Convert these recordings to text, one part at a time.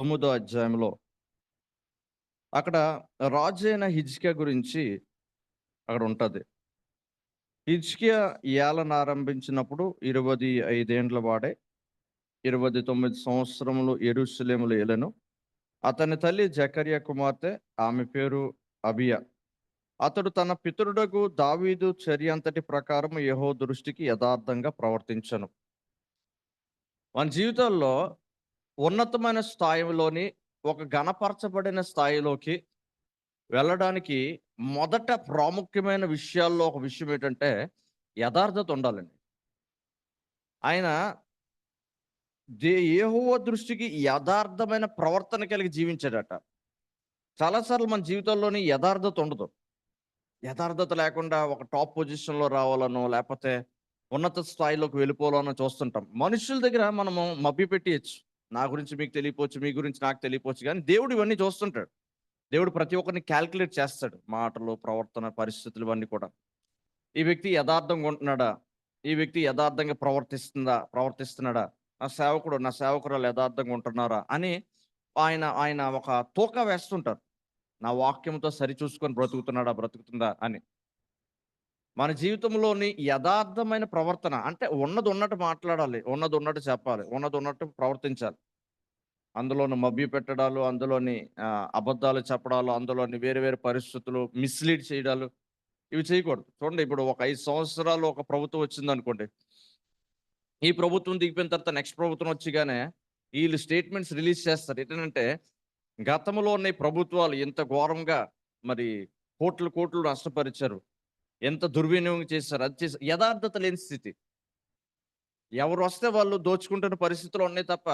9వ అధ్యాయంలో అక్కడ రాజు అయిన హిజ్కియా గురించి అక్కడ ఉంటది. హిజ్కియా ఏలన ఆరంభించినప్పుడు 25 ఏండ్ల వాడే. 29 సంవత్సరములు యెరూషలేములో ఏలెను. అతని తల్లి జకర్యా కుమార్తె, ఆమె పేరు అబియా. అతడు తన పితరుడగు దావీదు చర్య అంతటి ప్రకారం యెహోవా దృష్టికి యథార్థంగా ప్రవర్తించెను. మన జీవితాల్లో ఉన్నతమైన స్థాయిలోని ఒక ఘనపరచబడిన స్థాయిలోకి వెళ్ళడానికి మొదట ప్రాముఖ్యమైన విషయాల్లో ఒక విషయం ఏంటంటే యథార్థత ఉండాలండి. ఆయన యెహోవా దృష్టికి యథార్థమైన ప్రవర్తన కలిగి జీవించాడట. చాలా సార్లు మన జీవితంలోని యథార్థత ఉండదు. యథార్థత లేకుండా ఒక టాప్ పొజిషన్‌లో రావాలనో, లేపోతే ఉన్నత స్థాయిలోకి వెళ్ళిపోవాలనో చూస్తుంటాం. మనుషుల దగ్గర మనము మభ్యపెట్టేయొచ్చు. నా గురించి మీకు తెలియపోవచ్చు, మీ గురించి నాకు తెలియపోవచ్చు గానీ దేవుడు ఇవన్నీ చూస్తుంటాడు. దేవుడు ప్రతి ఒక్కరిని కాలిక్యులేట్ చేస్తాడు. మాటలు, ప్రవర్తన, పరిస్థితులు ఇవన్నీ కూడా. ఈ వ్యక్తి యథార్థంగా ఉంటున్నాడా? ఈ వ్యక్తి యథార్థంగా ప్రవర్తిస్తున్నాడా? నా సేవకురాలు యథార్థంగా ఉంటున్నారా? అని ఆయన ఆయన ఒక తూకం వేస్తుంటారు. నా వాక్యంతో సరిచూసుకొని బ్రతుకుతుందా అని. మన జీవితంలోని యథార్థమైన ప్రవర్తన అంటే ఉన్నది ఉన్నట్టు మాట్లాడాలి. ఉన్నది ఉన్నట్టు చెప్పాలి. ఉన్నది ఉన్నట్టు ప్రవర్తించాలి. అందులోని మభ్యపెట్టడాలు, అందులోని అబద్ధాలు చెప్పడాలు, అందులోని వేరు వేరు పరిస్థితులు మిస్‌లీడ్ చేయడాలు ఇవి చేయకూడదు. చూడండి, ఇప్పుడు ఒక 5 సంవత్సరాలు ఒక ప్రభుత్వం వచ్చిందనుకోండి. ఈ ప్రభుత్వం దిగిపోయిన తర్వాత నెక్స్ట్ ప్రభుత్వం వచ్చి ఈళ్ళు స్టేట్మెంట్స్ రిలీజ్ చేస్తారు. ఏంటనంటే, గతంలో ఉన్న ఈ ప్రభుత్వాలు ఎంత ఘోరంగా మరి కోట్లు కోట్లు నష్టపరిచారు. ఎంత దుర్వినియోగం చేశారు. అది చేసారు. యథార్థత లేని స్థితి. ఎవరొస్తే వాళ్ళు దోచుకుంటున్న పరిస్థితులు ఉన్నాయి తప్ప,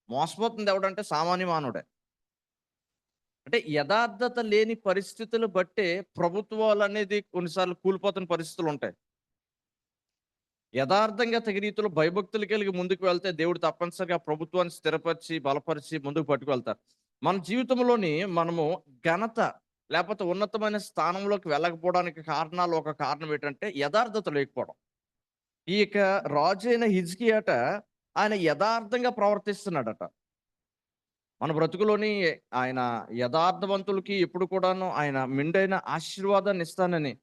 మోసపోతుంది ఎవడంటే సామాన్య మానవుడే. అంటే యథార్థత లేని పరిస్థితులు బట్టే ప్రభుత్వాలనేది కొన్నిసార్లు కూలిపోతున్న పరిస్థితులుంటాయి. యథార్థంగా తగిన రీతిలో భయభక్తులు కలిగి ముందుకు వెళ్తే దేవుడు తప్పనిసరిగా ప్రభుత్వాన్ని స్థిరపరిచి, బలపరిచి ముందుకు పట్టుకువెళ్తారు. మన జీవితంలోని మనము ఘనత లేపోతే ఉన్నతమైన స్థానంలోకి వెళ్ళకపోవడానికి ఒక కారణం ఏంటంటే యథార్థత లేకపోవడం. ఈ యొక్క రాజైన హిజ్కియాట ఆయన యథార్థంగా ప్రవర్తిస్తున్నాడట. మన బ్రతుకులోని ఆయన యథార్థవంతులకి ఎప్పుడు కూడాను ఆయన మెండైన ఆశీర్వాదాన్ని ఇస్తానని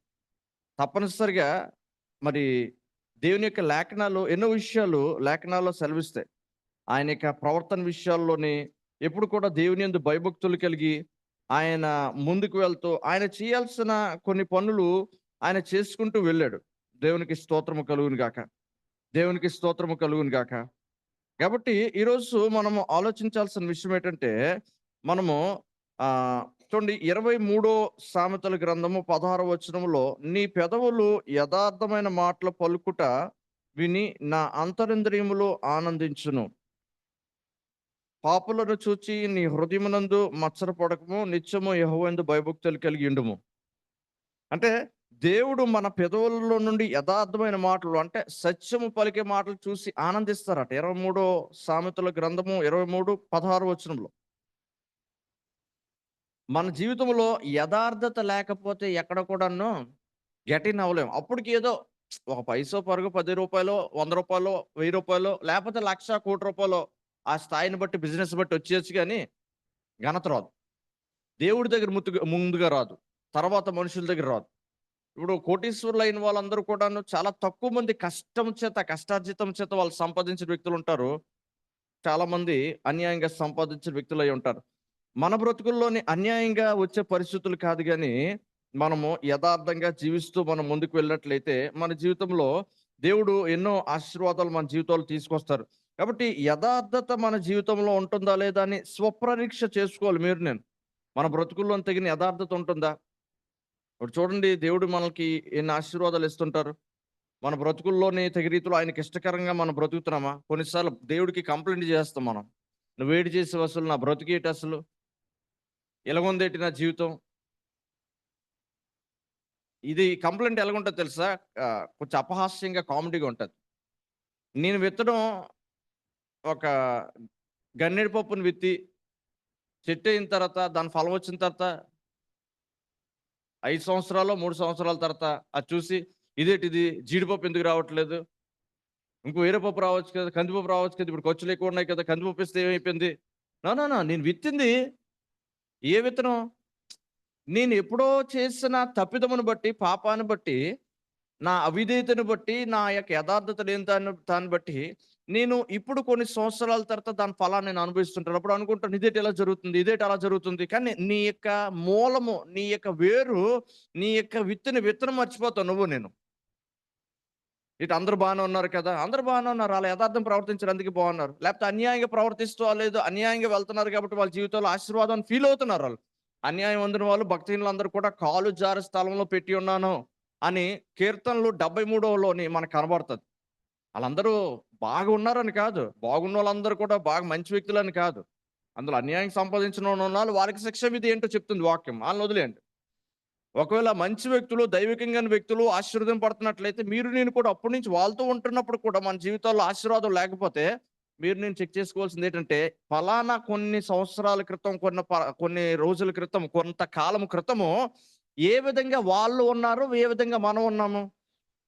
తప్పనిసరిగా మరి దేవుని యొక్క లేఖనాలు ఎన్నో విషయాలు లేఖనాల్లో సెలవిస్తాయి. ఆయన యొక్క ప్రవర్తన విషయాల్లోని ఎప్పుడు కూడా దేవుని యందు భయభక్తులు కలిగి ఆయన ముందుకు వెళ్తూ ఆయన చేయాల్సిన కొన్ని పనులు ఆయన చేసుకుంటూ వెళ్ళాడు. దేవునికి స్తోత్రము కలుగును గాక. దేవునికి స్తోత్రము కలుగును గాక. కాబట్టి ఈరోజు మనము ఆలోచించాల్సిన విషయం ఏంటంటే, మనము చూడండి, 23 సామెతల గ్రంథము 16వ వచనంలో, నీ పెదవులు యథార్థమైన మాటలు పలుకుట విని నా అంతరింద్రియములు ఆనందించును. పాపులను చూచి నీ హృదయమునందు మత్సరపడకము, నిత్యము యెహోవాయందు భయభక్తులు కలిగి ఉండుము. అంటే దేవుడు మన పెదవులలో నుండి యథార్థమైన మాటలు అంటే సత్యము పలికే మాటలు చూసి ఆనందిస్తారట. 23 సామెతల గ్రంథము 23:16 వచనంలో. మన జీవితంలో యథార్థత లేకపోతే ఎక్కడ కూడాను గెట్ ఇన్ అవ్వలేం. అప్పటికి ఏదో ఒక పైసో పరుగో రూ. 10, రూ. 100, రూ. 1000 లేకపోతే లక్ష, కోటి రూపాయలో ఆ స్థాయిని బట్టి బిజినెస్ బట్టి వచ్చేయొచ్చు గానీ ఘనత రాదు. దేవుడి దగ్గర ముందుగా రాదు. తర్వాత మనుషుల దగ్గర రాదు. ఇప్పుడు కోటీశ్వరులైన వాళ్ళందరూ కూడాను చాలా తక్కువ మంది కష్టార్జితం చేత వాళ్ళు సంపాదించిన వ్యక్తులుంటారు. చాలా మంది అన్యాయంగా సంపాదించిన వ్యక్తులై ఉంటారు. మన బ్రతుకుల్లోని అన్యాయంగా వచ్చే పరిస్థితులు కాదు గానీ, మనము యథార్థంగా జీవిస్తూ మనం ముందుకు వెళ్ళినట్లయితే, మన జీవితంలో దేవుడు ఎన్నో ఆశీర్వాదాలు మన జీవితాల్లో తీసుకొస్తారు. కాబట్టి యథార్థత మన జీవితంలో ఉంటుందా లేదా అని స్వపరీక్ష చేసుకోవాలి మీరు నేను. మన బ్రతుకుల్లో తగిన యథార్థత ఉంటుందా? ఇప్పుడు చూడండి, దేవుడు మనకి ఎన్ని ఆశీర్వాదాలు ఇస్తుంటారు. మన బ్రతుకుల్లోని తగిన రీతిలో ఆయనకి ఇష్టకరంగా మనం బ్రతుకుతున్నామా? కొన్నిసార్లు దేవుడికి కంప్లెయింట్ చేస్తాం మనం. నువ్వేటి చేసావు అసలు? నా బ్రతుకేటి అసలు? ఎలాగుందేటి నా జీవితం? ఇది కంప్లెయింట్ ఎలాగుంటదో తెలుసా? కొంచెం అపహాస్యంగా, కామెడీగా ఉంటది. నేను విత్తడం ఒక గన్నేరు పప్పుని విత్తి, చెట్టయిన తర్వాత దాని ఫలం వచ్చిన తర్వాత 5 సంవత్సరాలో, 3 సంవత్సరాల తర్వాత అది చూసి ఇదేటిది జీడిపప్పు ఎందుకు రావట్లేదు? ఇంకో వేరే పప్పు రావచ్చు కదా! కందిపప్పు రావచ్చు కదా! ఇప్పుడు ఖర్చులు ఎక్కువ ఉన్నాయి కదా! కందిపప్పు ఇస్తే ఏమైపోయింది? No, no, no. నేను విత్తింది ఏ విత్తనం? నేను ఎప్పుడో చేసిన తప్పిదమును బట్టి, పాపాన్ని బట్టి, నా అవిధేయతను బట్టి, నా యొక్క యథార్థత లేని దాన్ని బట్టి, నేను ఇప్పుడు కొన్ని సంవత్సరాల తర్వాత దాని ఫలాన్ని నేను అనుభవిస్తుంటాను. అప్పుడు అనుకుంటాను, ఇదేంటి ఇలా జరుగుతుంది? ఇదేంటి అలా జరుగుతుంది? కానీ నీ యొక్క మూలము, నీ యొక్క వేరు, నీ యొక్క విత్తిన విత్తనం మర్చిపోతావు నువ్వు నేను. ఇటు అందరూ బానే ఉన్నారు కదా! అందరూ బానే ఉన్నారు. ఆళ్ళ యథార్థం ప్రవర్తించారు అందుకే బాగున్నారు. లేకపోతే అన్యాయంగా ప్రవర్తిస్తూ లేదు అన్యాయంగా వెళ్తున్నారు కాబట్టి వాళ్ళ జీవితంలో ఆశీర్వాదం ఫీల్ అవుతున్నారు ఆళ్ళు. అన్యాయం పొందిన వాళ్ళు భక్తిహీనులందరూ కూడా కాలు జారే స్థలంలో పెట్టి ఉన్నాను అని కీర్తనలు 73లోని మనకు కనబడుతది. ఆళ్ళందరూ బాగా ఉన్నారని కాదు. బాగున్నోళ్ళందరూ కూడా బాగా మంచి వ్యక్తులని కాదు. అందులో అన్యాయం సంపాదించినోళ్ళున్నారు. వారికి శిక్ష విధి ఏంటో చెప్తుంది వాక్యం. ఆళ్ళని వదిలేయండి. ఒకవేళ మంచి వ్యక్తులు, దైవికంగాని వ్యక్తులు ఆశీర్వదింపడుతున్నట్లయితే, మీరు నేను కూడా అప్పటి నుంచి వాళ్ళతో ఉంటున్నప్పుడు కూడా మన జీవితాల్లో ఆశీర్వాదం లేకపోతే, మీరు నేను చెక్ చేసుకోవాల్సిందేంటంటే, ఫలానా కొన్ని సంవత్సరాల క్రితం, కొన్ని రోజుల క్రితం, కొంతకాలం క్రితము ఏ విధంగా వాళ్ళు ఉన్నారు, ఏ విధంగా మనం ఉన్నాము?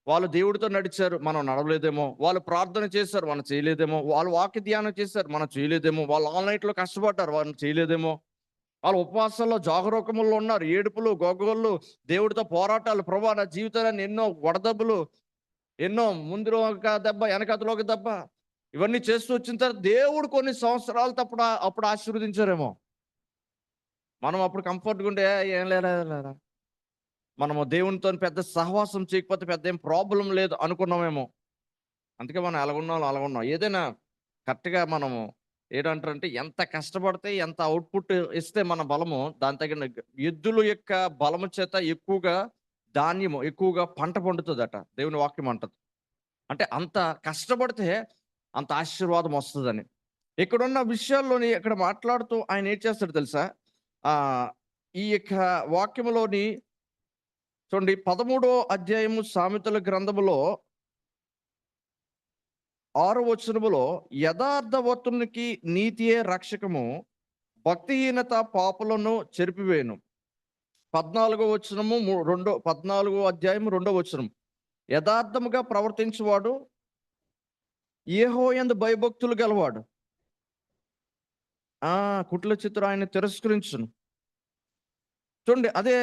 వాళ్ళు దేవుడితో నడిచారు, మనం నడవలేదేమో. వాళ్ళు ప్రార్థన చేశారు, మనం చేయలేదేమో. వాళ్ళు వాక్య ధ్యానం చేశారు, మనం చేయలేదేమో. వాళ్ళు ఆల్ నైట్‌లో కష్టపడ్డారు, మనం చేయలేదేమో. వాళ్ళు ఉపవాసాల్లో జాగరూకముల్లో ఉన్నారు. ఏడుపులు, గోగోళ్ళు, దేవుడితో పోరాటాలు. ప్రభువా నా జీవితాన్ని ఎన్నో వడదెబ్బలు, ఎన్నో ముందులో ఒక దెబ్బ, వెనకాతల ఒక దెబ్బ. ఇవన్నీ చేస్తూ వచ్చిన తర్వాత దేవుడు కొన్ని సంవత్సరాలు అప్పుడు ఆశీర్వదించారేమో. మనం అప్పుడు కంఫర్ట్‌గా ఉంటే ఏం లేరా మనము దేవునితోని పెద్ద సహవాసం చేయకపోతే పెద్ద ఏం ప్రాబ్లమ్ లేదు అనుకున్నామేమో. అందుకే మనం ఎలాగున్నామో అలాగున్నాం. ఏదైనా కరెక్ట్‌గా మనము ఏటంటారంటే ఎంత కష్టపడితే ఎంత అవుట్‌పుట్ ఇస్తే మన బలము దాని తగిన ఎద్దుల యొక్క బలము చేత ఎక్కువగా ధాన్యము, ఎక్కువగా పంట పండుతదట. దేవుని వాక్యం అంటది. అంటే అంత కష్టపడితే అంత ఆశీర్వాదం వస్తదని. ఇక్కడున్న విషయాల్లోని ఇక్కడ మాట్లాడుతూ ఆయన ఏం చేస్తాడో తెలుసా? ఆహ్, ఈ యొక్క వాక్యములోని చూడండి 13 అధ్యాయము సామెతల గ్రంథములో 6 వచనములో యథార్థవంతునికి నీతియే రక్షకము, భక్తిహీనత పాపులను చెరిపివేయును. 14 వచనము 14 అధ్యాయము 2 వచనం. యథార్థముగా ప్రవర్తించువాడు యెహోవాయందు భయభక్తులు గలవాడు. ఆ! కుటిల చిత్తులు ఆయన తిరస్కరించును. చూడండి అదే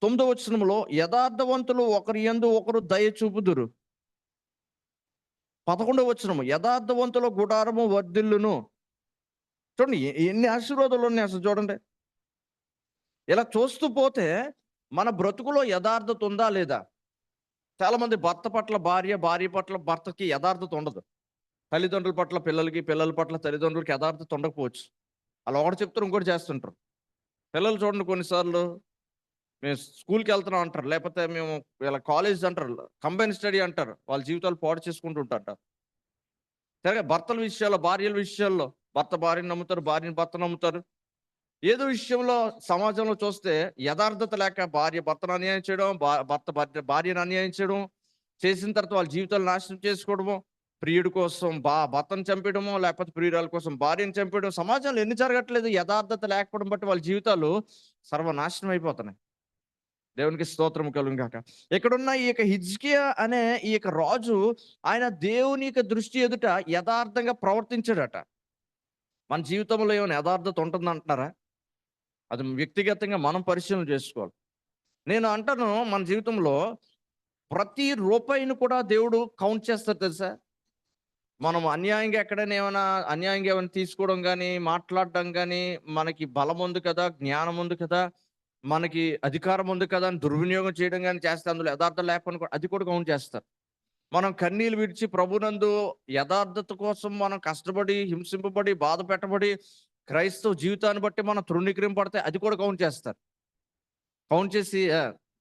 9 వచనములో యథార్థవంతులు ఒకరి యందు ఒకరు దయ చూపుదురు. 11 వచనము యథార్థవంతుల గుడారము వర్ధిల్లును. చూడండి ఎన్ని ఆశీర్వాదాలు ఉన్నాయి అసలు చూడండి. ఇలా చూస్తూ పోతే మన బ్రతుకులో యథార్థత ఉందా లేదా? చాలామంది భర్త పట్ల భార్య, భార్య పట్ల భర్తకి యథార్థత ఉండదు. తల్లిదండ్రుల పట్ల పిల్లలకి, పిల్లల పట్ల తల్లిదండ్రులకి యథార్థత ఉండకపోవచ్చు. ఆళ్ళు ఒకటి చెప్తారు, ఇంకోటి చేస్తుంటారు. పిల్లలు చూడండి కొన్నిసార్లు మేము స్కూల్‌కెళ్తున్నాం అంటారు. లేపోతే మేము ఇలా కాలేజ్ అంటారు. కంబైన్డ్ స్టడీ అంటారు. వాళ్ళ జీవితాలు పాడు చేసుకుంటూ ఉంటారట. సరే భర్తల విషయాల్లో, భార్యల విషయాల్లో భర్త భార్యని నమ్ముతారు, భార్యని భర్తను నమ్ముతారు. ఏదో విషయంలో సమాజంలో చూస్తే యథార్థత లేక భార్య భర్తను అన్యాయం చేయడం, భర్త భార్యను అన్యాయం చేయడం, చేసిన తర్వాత వాళ్ళ జీవితాలు నాశనం చేసుకోవడము, ప్రియుడి కోసం భర్తను చంపేయడమో, లేకపోతే ప్రియురాల కోసం భార్యను చంపేయడం. సమాజంలో ఎన్ని జరగట్లేదు యథార్థత లేకపోవడం బట్టి వాళ్ళ జీవితాలు సర్వనాశనం అయిపోతున్నాయి. దేవునికి స్తోత్రం కలుగును గాక. ఇక్కడున్న ఈ యొక్క హిజ్కియా అనే ఈ యొక్క రాజు ఆయన దేవుని యొక్క దృష్టి ఎదుట యథార్థంగా ప్రవర్తించాడట. మన జీవితంలో ఏమైనా యథార్థత ఉంటుందంటున్నారా? అది వ్యక్తిగతంగా మనం పరిశీలన చేసుకోవాలి. నేను అంటాను మన జీవితంలో ప్రతి రూపాయిని కూడా దేవుడు కౌంట్ చేస్తాడు తెలుసా? మనం అన్యాయంగా ఎక్కడైనా ఏమైనా తీసుకోవడం గానీ, మాట్లాడడం గానీ, మనకి బలం ఉంది కదా! జ్ఞానం ఉంది కదా! మనకి అధికారం ఉంది కదా! అని దుర్వినియోగం చేయడం గానీ చేస్తే అందులో యథార్థం లేకపోయినా కూడా అది కూడా కౌంట్ చేస్తారు. మనం కన్నీళ్లు విడిచి ప్రభునందు యథార్థత కోసం మనం కష్టపడి, హింసింపబడి, బాధ పెట్టబడి, క్రైస్తవ జీవితాన్ని బట్టి మనం తృణీకరింపబడితే అది కూడా కౌంట్ చేస్తారు. కౌంట్ చేసి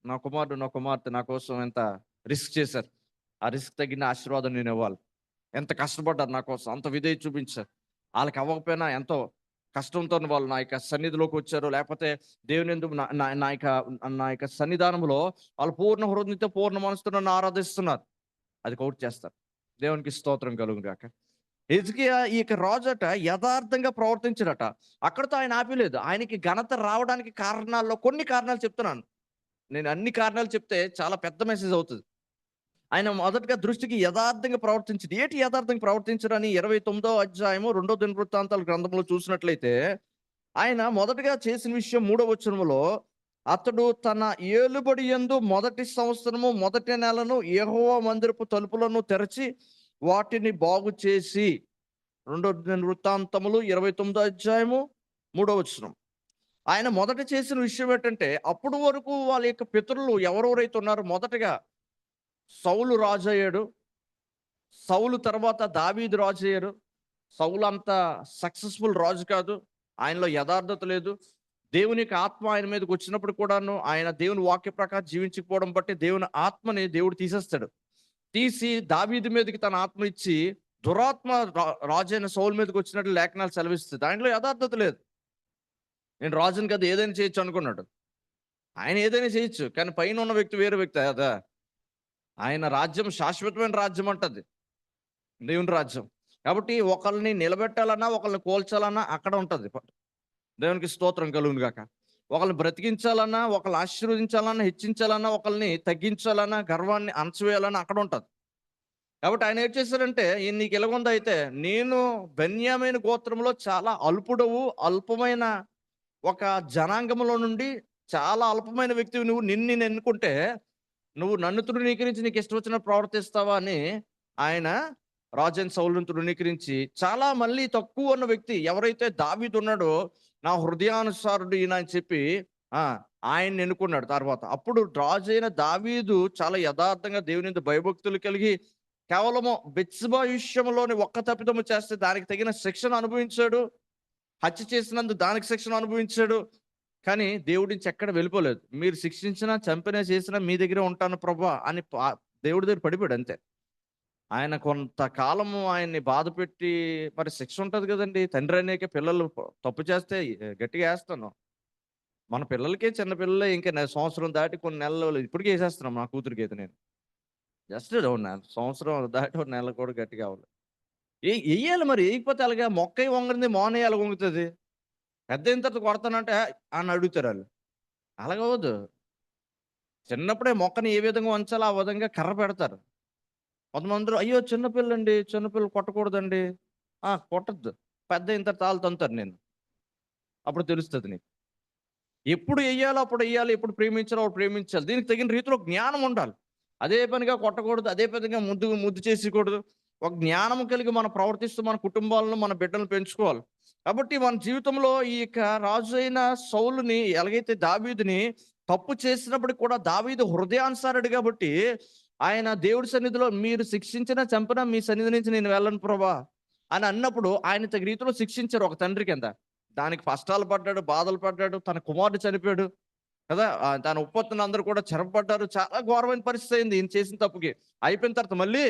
నా కుమారుడు, నా కుమార్తె నా కోసం ఎంత రిస్క్ చేశారు. ఆ రిస్క్ తగిన ఆశీర్వాదం నేనివ్వాలి. ఎంత కష్టపడ్డారు నా కోసం. అంత విధేయత చూపించారు. ఆళ్ళకి అవ్వకపోయినా ఎంతో కష్టంతోని వాళ్ళు నా యొక్క సన్నిధిలోకొచ్చారు. లేపోతే దేవునియందు నా నా నా యొక్క నా యొక్క సన్నిధానంలో వాళ్ళు పూర్ణ హృదయంతో, పూర్ణ మనసుతో నన్ను ఆరాధిస్తున్నారు. అది కౌంట్ చేస్తారు. దేవునికి స్తోత్రం కలుగును గాక. హిజ్కియా ఈ యొక్క రాజట యథార్థంగా ప్రవర్తించాడట. అక్కడితో ఆయన ఆపేయలేదు. ఆయనకి ఘనత రావడానికి కారణాల్లో కొన్ని కారణాలు చెప్తున్నాను. నేను అన్ని కారణాలు చెప్తే చాలా పెద్ద మెసేజ్ అవుతది. ఆయన మొదటగా దృష్టికి యథార్థంగా ప్రవర్తించింది. ఏంటి యథార్థంగా ప్రవర్తించడని 29వ అధ్యాయము 2 దినవృత్తాంతాల గ్రంథంలో చూసినట్లయితే, ఆయన మొదటగా చేసిన విషయం 3వ వచనములో, అతడు తన ఏలుబడి యందు మొదటి సంవత్సరము మొదటి నెలను యెహోవా మందిరపు తలుపులను తెరచి వాటిని బాగు చేసి. 2 దినవృత్తాంతములు 29వ అధ్యాయము 3వ వచనం. ఆయన మొదట చేసిన విషయం ఏంటంటే, అప్పుడు వరకు వాళ్ళ యొక్క పితరులు ఎవరెవరైతే ఉన్నారో, మొదటగా సౌలు రాజయ్యాడు. సౌలు తర్వాత దావీదు రాజయ్యారు. సౌలు అంత సక్సెస్‌ఫుల్ రాజు కాదు. ఆయనలో యథార్థత లేదు. దేవుని యొక్క ఆత్మ ఆయన మీదకి వచ్చినప్పుడు కూడాను, ఆయన దేవుని వాక్య ప్రకారం జీవించకపోవడం బట్టి దేవుని ఆత్మని దేవుడు తీసేస్తాడు. తీసి దావీదు మీదకి తన ఆత్మ ఇచ్చి, దురాత్మ రాజైన సౌలు మీదకి వచ్చినట్లు లేఖనాలు సెలవిస్తుంది. దాంట్లో యథార్థత లేదు. నేను రాజుని కదా, ఏదైనా చేయొచ్చు అనుకున్నాడు. ఆయన ఏదైనా చేయొచ్చు. కానీ పైన ఉన్న వ్యక్తి వేరే వ్యక్తి కదా! ఆయన రాజ్యం శాశ్వతమైన రాజ్యం అంటది. దేవుని రాజ్యం. కాబట్టి ఒకళ్ళని నిలబెట్టాలన్నా, ఒకళ్ళని కోల్చాలన్నా అక్కడ ఉంటది. దేవునికి స్తోత్రం కలుగును గాక. ఒకళ్ళని బ్రతికించాలన్నా, ఒకళ్ళని ఆశీర్వదించాలన్నా, హెచ్చించాలన్నా, ఒకళ్ళని తగ్గించాలన్నా, గర్వాన్ని అణచివేయాలన్నా అక్కడ ఉంటది. కాబట్టి ఆయన ఏం చేశారంటే, నీకు ఇలాగుందయితే, నేను బెన్యామీను గోత్రంలో చాలా అల్పుడవు, అల్పమైన ఒక జనాంగంలో నుండి చాలా అల్పమైన వ్యక్తివి నువ్వు. నిన్ను నేను ఎన్నుకుంటే, నువ్వు నన్ను తృణీకరించి నీకు ఇష్టం వచ్చినట్టు ప్రవర్తిస్తావా అని ఆయన రాజైన సౌలును తృణీకరించి, చాలా మళ్ళీ తక్కువ ఉన్న వ్యక్తి ఎవరైతే దావీదు ఉన్నాడో, నా హృదయానుసారుడు ఈయన అని చెప్పి ఆయన్ని ఎన్నుకున్నాడు తర్వాత. అప్పుడు రాజైన దావీదు చాలా యథార్థంగా దేవుని యందు భయభక్తులు కలిగి, కేవలము బెత్షెబా విషయంలోని ఒక్క తప్పిదము చేస్తే దానికి తగిన శిక్షను అనుభవించాడు. హత్య చేసినందుకు దానికి శిక్షను అనుభవించాడు. కానీ దేవుడి నుంచి ఎక్కడ వెళ్ళిపోలేదు. మీరు శిక్షించినా, చంపినా, చేసినా మీ దగ్గరే ఉంటాను ప్రభువా అని దేవుడి దగ్గర పడిపోయాడు అంతే. ఆయన కొంతకాలము ఆయన్ని బాధపెట్టి, మరి శిక్ష ఉంటది కదండీ! తండ్రి అనేక పిల్లలు తప్పు చేస్తే గట్టిగా ఏస్తాను. మన పిల్లలకే, చిన్న పిల్లలే ఇంకా సంవత్సరం దాటి కొన్ని నెలలు ఇప్పటికే ఏసేస్తున్నాం నా కూతురికైతే నేను. జస్ట్ సంవత్సరం దాటి ఒక నెల కూడా గట్టిగా అవ్వలేదు. ఎయ్యాలి మరి. ఎయకపోతే అలాగా మొక్కయి వంగనిది మోన ఎలా వంగుతది? పెద్దయిన తర్వాత కొడతానంటే అని అడుగుతారాళ్ళు. అలాగవ్వదు. చిన్నప్పుడే మొక్కని ఏ విధంగా వంచాలో ఆ విధంగా కర్ర పెడతారు. కొంతమందరు అయ్యో! చిన్న పిల్లండి, చిన్న పిల్లలు కొట్టకూడదండి. కొట్టొద్దు. పెద్దయిన తర్వాత ఆళ్ళు తంతారు నిన్ను. అప్పుడు తెలుస్తది నీకు. ఎప్పుడు ఎయ్యాలో అప్పుడు ఎయ్యాలి. ఎప్పుడు ప్రేమించాలో అప్పుడు ప్రేమించాలి. దీనికి తగిన రీతిలో జ్ఞానం ఉండాలి. అదే పనిగా కొట్టకూడదు. అదే పనిగా ముద్దు చేసేయకూడదు. ఒక జ్ఞానం కలిగి మనం ప్రవర్తిస్తూ మన కుటుంబాలను, మన బిడ్డలను పెంచుకోవాలి. కాబట్టి మన జీవితంలో ఈ యొక్క రాజు అయిన సౌలుని, ఎలాగైతే దావీదుని తప్పు చేసినప్పటికి కూడా దావీదు హృదయానుసారుడు కాబట్టి, ఆయన దేవుడి సన్నిధిలో మీరు శిక్షించినా, చంపినా మీ సన్నిధి నుంచి నేను వెళ్ళను ప్రభా అని అన్నప్పుడు ఆయన తగిన రీతిలో శిక్షించారు ఒక తండ్రి కింద. దానికి కష్టాలు పడ్డాడు, బాధలు పడ్డాడు. తన కుమారుడు చనిపోయాడు కదా! తన ఉపపత్నులు అందరూ కూడా చెరపడ్డారు. చాలా ఘోరమైన పరిస్థితి అయింది ఈయన చేసిన తప్పుకి. అయిపోయిన తర్వాత మళ్ళీ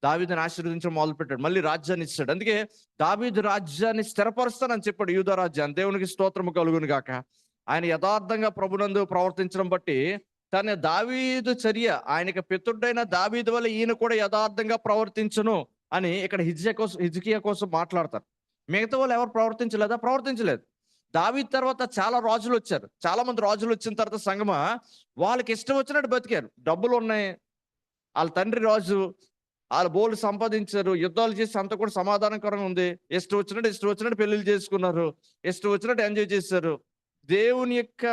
దావీదుని ఆశీర్వదించడం మొదలుపెట్టాడు. మళ్ళీ రాజ్యాన్ని ఇచ్చాడు. అందుకే దావీదు రాజ్యాన్ని స్థిరపరుస్తానని చెప్పాడు, యూదా రాజ్యాన్ని. దేవునికి స్తోత్రము కలుగును గాక. ఆయన యథార్థంగా ప్రభునందు ప్రవర్తించడం బట్టి, తన దావీదు చర్య, ఆయనకి పితృడైన దావీదు వల్ల ఈయన కూడా యథార్థంగా ప్రవర్తించును అని ఇక్కడ హిజ్కియా కోసం మాట్లాడతారు. మిగతా వాళ్ళు ఎవరు ప్రవర్తించలేదా? ప్రవర్తించలేదు. దావీదు తర్వాత చాలా రాజులు వచ్చారు. చాలా మంది రాజులు వచ్చిన తర్వాత సంగమా, వాళ్ళకి ఇష్టం వచ్చినట్టు బతికారు. డబ్బులు ఉన్నాయి, వాళ్ళ తండ్రి రాజు, వాళ్ళు బోల్డు సంపాదించారు, యుద్ధాలు చేసి అంత కూడా సమాధానకరంగా ఉంది. ఇష్టం వచ్చినట్టు పెళ్లిళ్ళు చేసుకున్నారు, ఇష్టం వచ్చినట్టు ఎంజాయ్ చేశారు. దేవుని యొక్క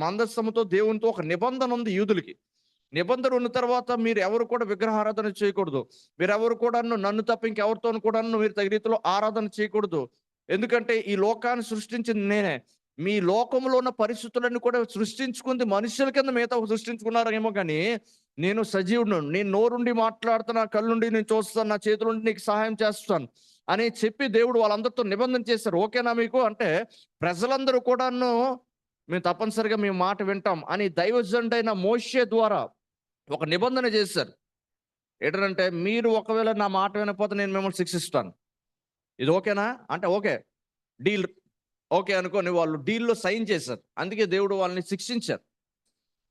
మందస్సముతో, దేవునితో ఒక నిబంధన ఉంది యూదులకి. నిబంధన ఉన్న తర్వాత మీరు ఎవరు కూడా విగ్రహారాధన చేయకూడదు. మీరెవరు కూడా నన్ను తప్ప ఇంకెవరితోను కూడా మీరు తగిన రీతిలో ఆరాధన చేయకూడదు. ఎందుకంటే ఈ లోకాన్ని సృష్టించింది నేనే. మీ లోకంలో ఉన్న పరిస్థితులన్నీ కూడా సృష్టించుకుంది మనుషుల కింద మిగతా సృష్టించుకున్నారేమో కానీ, నేను సజీవుడును. నేను నోరుండి మాట్లాడుతున్నా, కళ్ళుండి నేను చూస్తాను, నా చేతులుండి నీకు సహాయం చేస్తాను అని చెప్పి దేవుడు వాళ్ళందరితో నిబంధన చేశారు. ఓకేనా మీకు అంటే, ప్రజలందరూ కూడాను మేము తప్పనిసరిగా మీ మాట వింటాం అని దైవజనుడైన మోషే ద్వారా ఒక నిబంధన చేశారు. ఏంటంటే, మీరు ఒకవేళ నా మాట వినకపోతే నేను మిమ్మల్ని శిక్షిస్తాను. ఇది ఓకేనా అంటే, ఓకే డీల్ ఓకే అనుకోని వాళ్ళు డీల్‌లో సైన్ చేశారు. అందుకే దేవుడు వాళ్ళని శిక్షించారు.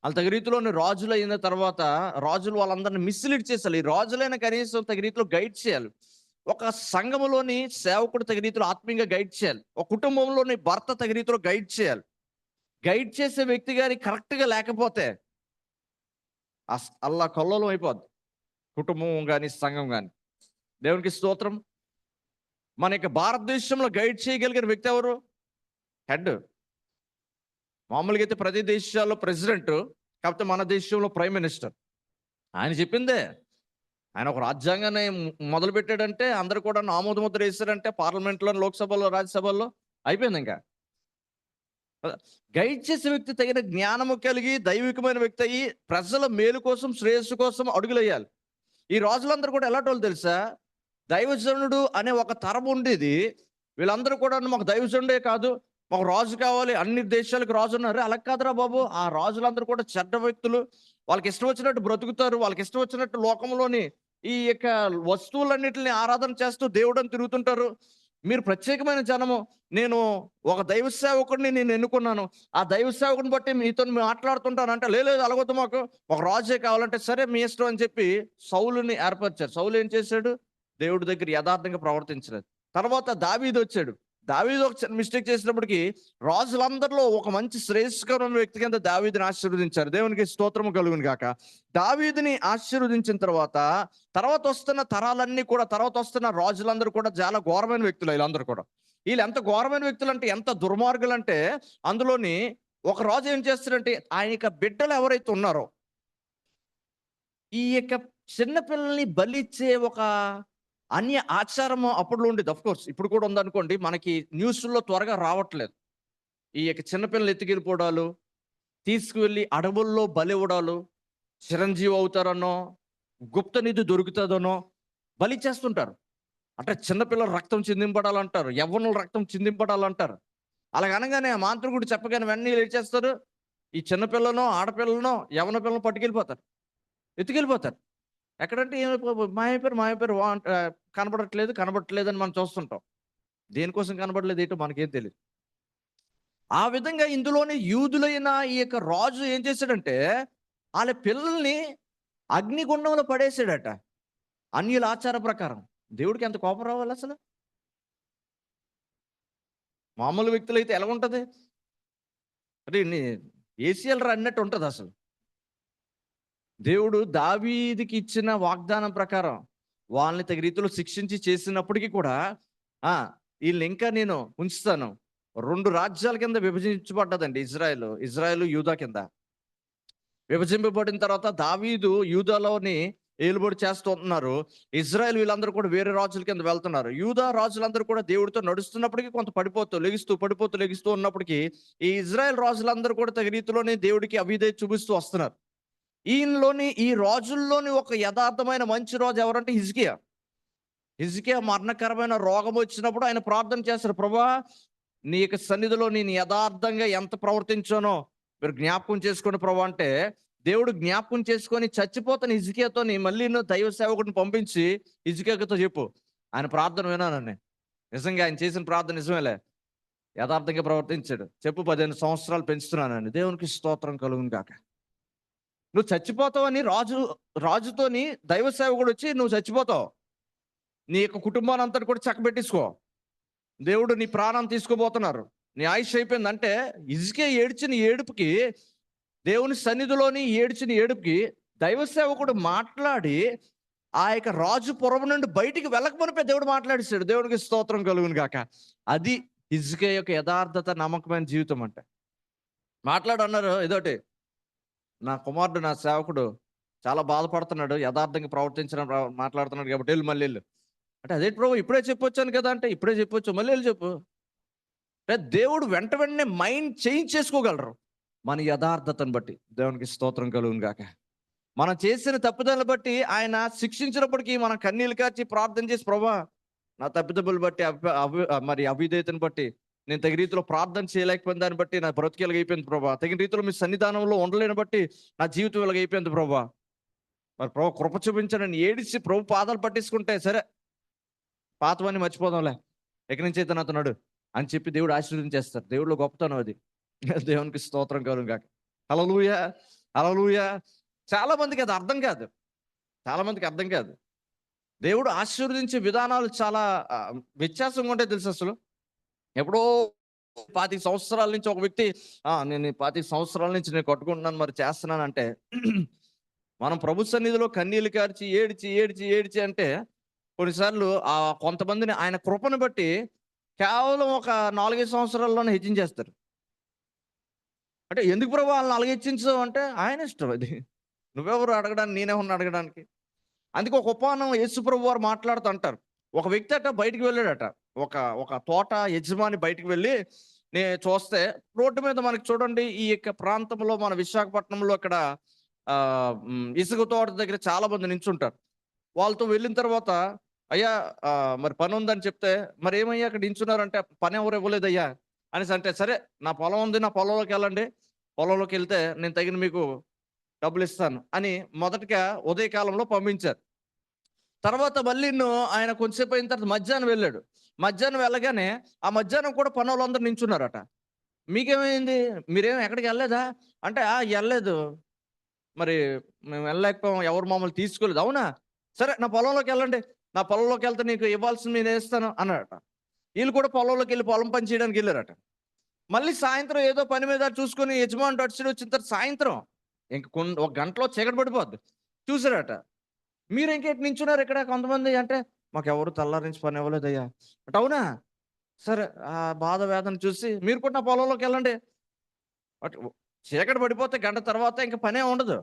వాళ్ళ తగు రీతిలోని రాజులు అయిన తర్వాత రాజులు వాళ్ళందరిని మిస్‌లీడ్ చేశారు. ఈ రాజులైన కనీసం తగు రీతిలో గైడ్ చేయాలి. ఒక సంఘములోని సేవకుడు తగు రీతిలో ఆత్మీయంగా గైడ్ చేయాలి. ఒక కుటుంబంలోని భర్త తగు రీతిలో గైడ్ చేయాలి. గైడ్ చేసే వ్యక్తి గాని కరెక్ట్‌గా లేకపోతే అల్లకల్లోలం అయిపోద్ది. కుటుంబం కానీ, సంఘం కానీ. దేవునికి స్తోత్రం. మన యొక్క భారతదేశంలో గైడ్ చేయగలిగిన వ్యక్తి ఎవరు? హెడ్. మామూలుగా అయితే ప్రతి దేశాల్లో ప్రెసిడెంట్, కాకపోతే మన దేశంలో ప్రైమ్ మినిస్టర్. ఆయన చెప్పిందే. ఆయన ఒక రాజ్యాంగాన్ని మొదలు పెట్టాడంటే అందరు కూడా ఆమోద ముద్ర వేశారంటే పార్లమెంట్లో, లోక్సభలో, రాజ్యసభల్లో అయిపోయింది ఇంకా. గైడ్ చేసే వ్యక్తి తగిన జ్ఞానము కలిగి దైవికమైన వ్యక్తి అయ్యి ప్రజల మేలు కోసం, శ్రేయస్సు కోసం అడుగులేయాలి. ఈ రోజులందరూ కూడా ఎలాంటి తెలుసా? దైవజనుడు అనే ఒక తరం ఉండేది. వీళ్ళందరూ కూడా మాకు దైవజనుడే కాదు, మాకు రాజు కావాలి, అన్ని దేశాలకు రాజు ఉన్నారు. అలా కాదురా బాబు. ఆ రాజులందరూ కూడా చెడ్డ వ్యక్తులు. వాళ్ళకి ఇష్టం వచ్చినట్టు బ్రతుకుతారు. వాళ్ళకి ఇష్టం వచ్చినట్టు లోకంలోని ఈ యొక్క వస్తువులన్నిటిని ఆరాధన చేస్తూ దేవుడని తిరుగుతుంటారు. మీరు ప్రత్యేకమైన జనము. నేను ఒక దైవ సేవకుడిని నేను ఎన్నుకున్నాను. ఆ దైవ సేవకుని బట్టి మీతో మాట్లాడుతుంటాను అంటే, లేదు అలాగొద్దు, మాకు ఒక రాజే కావాలంటే, సరే మీ ఇష్టం అని చెప్పి సౌలుని ఏర్పరిచారు. సౌలు ఏం చేశాడు? దేవుడి దగ్గర యథార్థంగా ప్రవర్తించలేదు. తర్వాత దావీదు వచ్చాడు. దావీదు ఒక చిన్న మిస్టేక్ చేసినప్పటికీ రాజులందరిలో ఒక మంచి శ్రేయస్కరమైన వ్యక్తి కింద దావీదుని ఆశీర్వదించారు. దేవునికి స్తోత్రము కలుగును గాక. దావీదుని ఆశీర్వదించిన తర్వాత వస్తున్న తరాలన్నీ కూడా, తర్వాత వస్తున్న రాజులందరూ కూడా చాలా ఘోరమైన వ్యక్తులు. వీళ్ళందరూ కూడా వీళ్ళు ఎంత ఘోరమైన వ్యక్తులు అంటే, ఎంత దుర్మార్గులు అంటే, అందులోని ఒక రాజు ఏం చేస్తాడంటే, ఆయన యొక్క బిడ్డలు ఎవరైతే ఉన్నారో ఈ యొక్క చిన్నపిల్లల్ని బలిచ్చే ఒక అన్య ఆచారము అప్పుడు ఉండేది. కోర్స్ ఇప్పుడు కూడా ఉందనుకోండి. మనకి న్యూస్లో త్వరగా రావట్లేదు. ఈ యొక్క చిన్నపిల్లలు ఎత్తుకెళ్ళిపోవడాలు, తీసుకువెళ్ళి అడవుల్లో బలివ్వడాలు, చిరంజీవి అవుతారనో, గుప్త నిధి దొరుకుతుందనో బలి చేస్తుంటారు. అంటే చిన్నపిల్లలు రక్తం చిందింపడాలంటారు, యవ్వనుల రక్తం చిందింపడాలంటారు. అలాగనగానే ఆ మాంత్రికుడు చెప్పగానే వెంటనే ఏం చేస్తారు? ఈ చిన్నపిల్లనో, ఆడపిల్లనో, యవ్వన పిల్లలను పట్టుకెళ్ళిపోతారు, ఎత్తుకెళ్ళిపోతారు. ఎక్కడంటే మాయపేరు కనబడట్లేదు అని మనం చూస్తుంటాం. దేనికోసం కనబడలేదు ఏంటో మనకేం తెలియదు. ఆ విధంగా ఇందులోనే యూదులైన ఈ యొక్క రాజు ఏం చేశాడంటే, వాళ్ళ పిల్లల్ని అగ్నిగుండంలో పడేసాడట. అన్యుల ఆచార ప్రకారం. దేవుడికి ఎంత కోపం రావాలి అసలు? మామూలు వ్యక్తులు అయితే ఎలా ఉంటది? అంటే ఏసీఎల్ అన్నట్టు ఉంటది అసలు. దేవుడు దావీదుకి ఇచ్చిన వాగ్దానం ప్రకారం వాళ్ళని తగిన రీతిలో శిక్షించి చేసినప్పటికీ కూడా వీళ్ళని ఇంకా నేను ఉంచుతాను. 2 రాజ్యాల కింద విభజించబడ్డదండి ఇజ్రాయెల్ యూదా కింద విభజింపబడిన తర్వాత దావీదు యూదాలోని ఏలుబడి చేస్తున్నారు. ఇజ్రాయెల్ వీళ్ళందరూ కూడా వేరే రాజుల కింద వెళ్తున్నారు. యూదా రాజులందరూ కూడా దేవుడితో నడుస్తున్నప్పటికీ కొంత పడిపోతూ లెగిస్తూ ఉన్నప్పటికీ ఈ ఇజ్రాయెల్ రాజులందరూ కూడా తగిన రీతిలోనే దేవుడికి అవిధేయత చూపిస్తూ వస్తున్నారు. ఈ రాజుల్లోని ఒక యథార్థమైన మంచి రాజు ఎవరంటే హిజ్కియా మరణకరమైన రోగం వచ్చినప్పుడు ఆయన ప్రార్థన చేస్తారు. ప్రభువా, నీ యొక్క సన్నిధిలో నేను యథార్థంగా ఎంత ప్రవర్తించానో మీరు జ్ఞాపకం చేసుకోండి ప్రభు అంటే, దేవుడు జ్ఞాపకం చేసుకొని చచ్చిపోతాను హిజ్కియాతో మళ్ళీ దైవ సేవకుడిని పంపించి హిజ్కియాతో చెప్పు, ఆయన ప్రార్థన వినానని. నిజంగా ఆయన చేసిన ప్రార్థన నిజమేలే, యథార్థంగా ప్రవర్తించాడు. చెప్పు 15 సంవత్సరాలు పెంచుతున్నానని. దేవునికి స్తోత్రం కలుగును గాక. నువ్వు చచ్చిపోతావని రాజుతోని దైవ సేవకుడు వచ్చి, నువ్వు చచ్చిపోతావు, నీ యొక్క కుటుంబాన్ని అంతటి కూడా చక్కబెట్టేసుకో, దేవుడు నీ ప్రాణం తీసుకోబోతున్నారు, నీ ఆయుష్ అయిపోయింది అంటే, హిజ్కియా ఏడ్చిన ఏడుపుకి, దేవుని సన్నిధిలోని ఏడ్చిన ఏడుపుకి దైవ సేవకుడు మాట్లాడి ఆ యొక్క రాజు పురం నుండి బయటికి వెళ్ళకపోతే దేవుడు మాట్లాడిస్తాడు. దేవుడికి స్తోత్రం కలుగును గాక. అది హిజ్కియా యొక్క యథార్థత, నమ్మకమైన జీవితం అంటే. మాట్లాడన్నారు ఏదోటి, నా కుమారుడు, నా సేవకుడు చాలా బాధపడుతున్నాడు, యథార్థంగా ప్రవర్తించడం మాట్లాడుతున్నాడు కాబట్టి మళ్ళీ వెళ్ళు అంటే, అదే ప్రభు ఇప్పుడే చెప్పొచ్చాను కదా అంటే, ఇప్పుడే చెప్పొచ్చు, మళ్ళీ వెళ్ళి చెప్పు. దేవుడు వెంటనే మైండ్ చేంజ్ చేసుకోగలరు మన యథార్థతను బట్టి. దేవునికి స్తోత్రం కలుగును గాక. మనం చేసిన తప్పిదాలను బట్టి ఆయన శిక్షించినప్పటికీ మనం కన్నీళ్ళు కార్చి ప్రార్థన చేసి, ప్రభా నా తప్పిదములు బట్టి మరి అవిధేయతను బట్టి నేను తగిన రీతిలో ప్రార్థన చేయలేకపోయిన దాన్ని బట్టి నా బ్రతికేలాగా అయిపోయింది ప్రభా, తగిన రీతిలో మీ సన్నిధానంలో ఉండలేని బట్టి నా జీవితం ఇలాగ అయిపోయింది ప్రభా, మరి ప్రభు కృప చూపించండి ఏడిచి ప్రభు పాదాలు పట్టించుకుంటే, సరే పాతవన్నీ మర్చిపోదాంలే, ఎక్కడి నుంచి అయితే నాతోన్నాడు అని చెప్పి దేవుడు ఆశీర్వదించేస్తారు. దేవుడిలో గొప్పతనం అది. దేవునికి స్తోత్రం కలుగును గాక. హల్లెలూయా, హల్లెలూయా. చాలా మందికి అది అర్థం కాదు. దేవుడు ఆశీర్వదించే విధానాలు చాలా వ్యత్యాసంగా ఉంటాయి తెలుసు. అసలు ఎప్పుడో 25 సంవత్సరాల నుంచి ఒక వ్యక్తి, నేను 25 సంవత్సరాల నుంచి నేను కట్టుకుంటున్నాను, మరి చేస్తున్నానంటే మనం ప్రభు సన్నిధిలో కన్నీళ్లు కార్చి ఏడ్చి ఏడ్చి ఏడ్చి అంటే కొన్నిసార్లు కొంతమందిని ఆయన కృపను బట్టి కేవలం ఒక 4-5 సంవత్సరాల్లోనే హెచ్చించేస్తారు. అంటే ఎందుకు ప్రభు వాళ్ళని అలాగ హెచ్చించావు అంటే ఆయన ఇష్టం అది. నువ్వెవరు అడగడానికి, నేనెవరిని అడగడానికి. అందుకే ఒక ఉపమానం యేసు ప్రభు వారు మాట్లాడుతూ అంటారు. ఒక వ్యక్తి అట బయటికి వెళ్ళాడట. ఒక ఒక తోట యజమాని బయటికి వెళ్ళి చూస్తే రోడ్డు మీద మనకి చూడండి ఈ యొక్క ప్రాంతంలో మన విశాఖపట్నంలో అక్కడ ఇసుక తోట దగ్గర చాలా మంది నించుంటారు. వాళ్ళతో వెళ్ళిన తర్వాత అయ్యా మరి పని ఉందని చెప్తే, మరి ఏమయ్యా అక్కడ నించున్నారంటే, పని ఎవరు ఇవ్వలేదయ్యా అనేసి అంటే, సరే నా పొలం ఉంది, నా పొలంలోకి వెళ్ళండి, పొలంలోకి వెళ్తే నేను తగిన మీకు డబ్బులు ఇస్తాను అని మొదటగా ఉదయకాలంలో పంపించారు. తర్వాత మళ్ళీ ఆయన కొంచెంసేపు అయిన తర్వాత మధ్యాహ్నం వెళ్ళాడు. మధ్యాహ్నం వెళ్ళగానే ఆ మధ్యాహ్నం కూడా పనోళ్ళందరూ నించున్నారట. మీకేమైంది, మీరేమి ఎక్కడికి వెళ్ళలేదా అంటే, వెళ్ళలేదు, మరి మేము వెళ్ళలేకపోయాం, ఎవరు మమ్మల్ని తీసుకోలేదు. అవునా, సరే నా పొలంలోకి వెళ్ళండి, నా పొలంలోకి వెళ్తే నీకు ఇవ్వాల్సింది నేను వేస్తాను అన్నాడట. వీళ్ళు కూడా పొలంలోకి వెళ్ళి పొలం పని చేయడానికి వెళ్ళారట. మళ్ళీ సాయంత్రం ఏదో పని మీద చూసుకొని యజమాని అటు సైడ్ వచ్చిన తర్వాత సాయంత్రం ఇంక ఒక గంటలో చీకటి పడిపోద్ది. చూసారట, మీరు ఇంకేటి నించున్నారు ఇక్కడ కొంతమంది అంటే, మాకెవరు తెల్లారి నుంచి పని ఇవ్వలేదయ్యా అంటే. అవునా, సరే ఆ బాధ వేదన చూసి మీరు కూడా నా పొలంలోకి వెళ్ళండి. అటు చీకటి పడిపోతే గంట తర్వాత ఇంక పనే ఉండదు,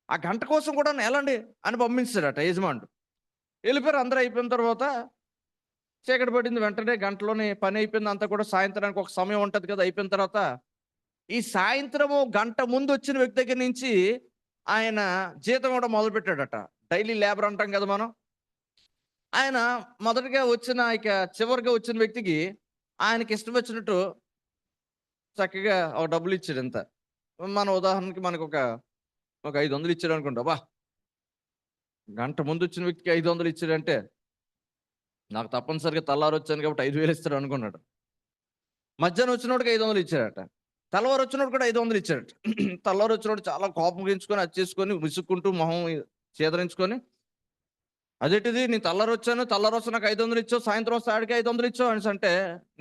ఆ గంట కోసం కూడా వెళ్ళండి అని పంపించాడట యజమానుడు. వెళ్ళిపోయారు. అందరూ అయిపోయిన తర్వాత చీకటి పడింది. వెంటనే గంటలోనే పని అయిపోయింది అంతా కూడా. సాయంత్రానికి ఒక సమయం ఉంటుంది కదా, అయిపోయిన తర్వాత ఈ సాయంత్రము గంట ముందు వచ్చిన వ్యక్తి దగ్గర నుంచి ఆయన జీతం కూడా మొదలు పెట్టాడట. డైలీ లేబర్ అంటాం కదా మనం. ఆయన మొదటగా వచ్చిన చివరిగా వచ్చిన వ్యక్తికి ఆయనకి ఇష్టం వచ్చినట్టు చక్కగా ఒక డబ్బులు ఇచ్చాడు. ఎంత మన ఉదాహరణకి మనకు ఒక 500 ఇచ్చాడు అనుకుంటా. గంట ముందు వచ్చిన వ్యక్తికి 500 ఇచ్చాడంటే, నాకు తప్పనిసరిగా తెల్లారి వచ్చాను కాబట్టి 5,000 ఇస్తాడు అనుకున్నాడు. మధ్యాహ్నం వచ్చినోడికి 500 ఇచ్చాడట. తెల్లవారు వచ్చినోడు కూడా 500 ఇచ్చాడట. తెల్లవారు వచ్చినోడు చాలా కోపం గించుకొని అది చేసుకొని విసుక్కుంటూ మొహం చేదరించుకొని, అదేంటిది నేను తెల్లారి వచ్చాను, తెల్లారి వస్తే నాకు 500 ఇచ్చావు, సాయంత్రం వస్తే ఆడికి 500 ఇచ్చావు అనేసి అంటే,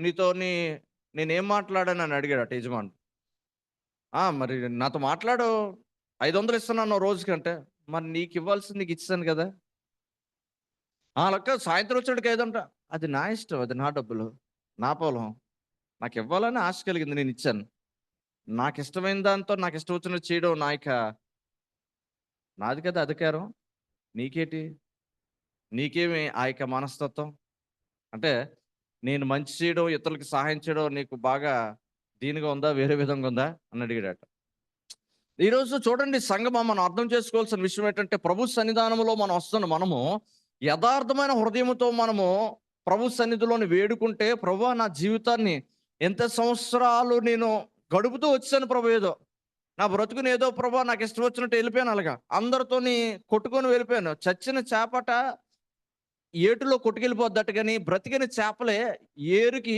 నీతో నేనేం మాట్లాడాను అని అడిగాడట యజమానుడు. మరి నాతో మాట్లాడు, 500 ఇస్తున్నాను రోజుకంటే, మరి నీకు ఇవ్వాల్సింది నీకు ఇచ్చాను కదా. లెక్క సాయంత్రం వచ్చాడికి 500. అది నా ఇష్టం, అది నా డబ్బులు, నా పొలం, నాకు ఇవ్వాలని ఆశ కలిగింది, నేను ఇచ్చాను. నాకు ఇష్టమైన దాంతో నాకు ఇష్టం వచ్చినట్టు చేయడం నాది కదా అధికారం, నీకేటి, నీకేమి ఆ యొక్క మనస్తత్వం అంటే, నేను మంచి చేయడం, ఇతరులకి సహాయం చేయడం నీకు బాగా దీనిగా ఉందా, వేరే విధంగా ఉందా అని అడిగాడట. ఈరోజు చూడండి సంగమా, మనం అర్థం చేసుకోవాల్సిన విషయం ఏంటంటే, ప్రభు సన్నిధానంలో మనం వస్తున్న మనము యథార్థమైన హృదయంతో మనము ప్రభు సన్నిధిలోని వేడుకుంటే, ప్రభువా నా జీవితాన్ని ఎంత సంవత్సరాలు నేను గడుపుతూ వచ్చాను ప్రభు, ఏదో నా బ్రతుకుని ఏదో ప్రభువా నాకు ఇష్టం వచ్చినట్టు వెళ్ళిపోయాను, అలాగా అందరితోని కొట్టుకొని వెళ్ళిపోయాను. చచ్చిన చేపట ఏటులో కొట్టుకెళ్ళిపోద్దట, కానీ బ్రతికిన చేపలే ఏరుకి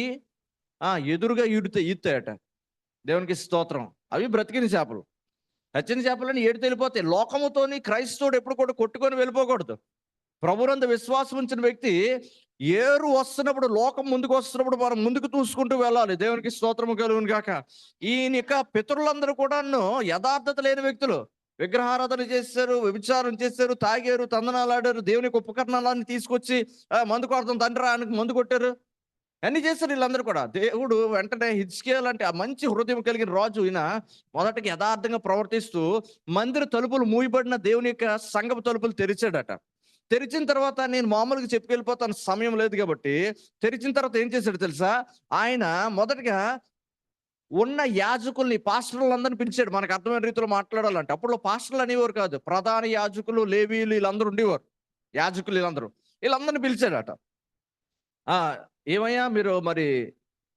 ఎదురుగా ఈదుతాయట. దేవునికి స్తోత్రం. అవి బ్రతికిన చేపలు. చచ్చిన చేపలని ఏడు వెళ్ళిపోతాయి. లోకముతోని క్రైస్తవుడు ఎప్పుడు కూడా కొట్టుకొని వెళ్ళిపోకూడదు. ప్రభునందు విశ్వాసం ఉంచిన వ్యక్తి ఏరు వస్తున్నప్పుడు, లోకం ముందుకు వస్తున్నప్పుడు మనం ముందుకు చూసుకుంటూ వెళ్ళాలి. దేవునికి స్తోత్రము కలుగును గాక. ఈయన యొక్క పితరులందరూ కూడాను యథార్థత లేని వ్యక్తులు. విగ్రహారాధన చేశారు, వ్యభిచారం చేశారు, తాగారు, తందనాలాడారు, దేవునికి ఉపకరణాలన్నీ తీసుకొచ్చి మందు కొడతాం తండ్రి ఆయనకు మందు కొట్టారు, అన్ని చేశారు వీళ్ళందరూ కూడా. దేవుడు వెంటనే హిజ్కియా అంటే ఆ మంచి హృదయం కలిగిన రాజు ఈయన మొదటికి యథార్థంగా ప్రవర్తిస్తూ మందిర తలుపులు మూయబడిన దేవుని యొక్క సంఘపు తలుపులు తెరిచాడట. తెరిచిన తర్వాత నేను మామూలుగా చెప్పుకెళ్ళిపోతాను, సమయం లేదు కాబట్టి, తెరిచిన తర్వాత ఏం చేశాడు తెలుసా, ఆయన మొదటగా ఉన్న యాజకుల్ని, పాస్టర్లందరినీ పిలిచాడు. మనకు అర్థమైన రీతిలో మాట్లాడాలంటే, అప్పుడు పాస్టర్లు అనేవారు కాదు, ప్రధాన యాజకులు, లేవీలు వీళ్ళందరూ ఉండేవారు. యాజకులు వీళ్ళందరినీ పిలిచాడట. ఏమయ్యా మీరు మరి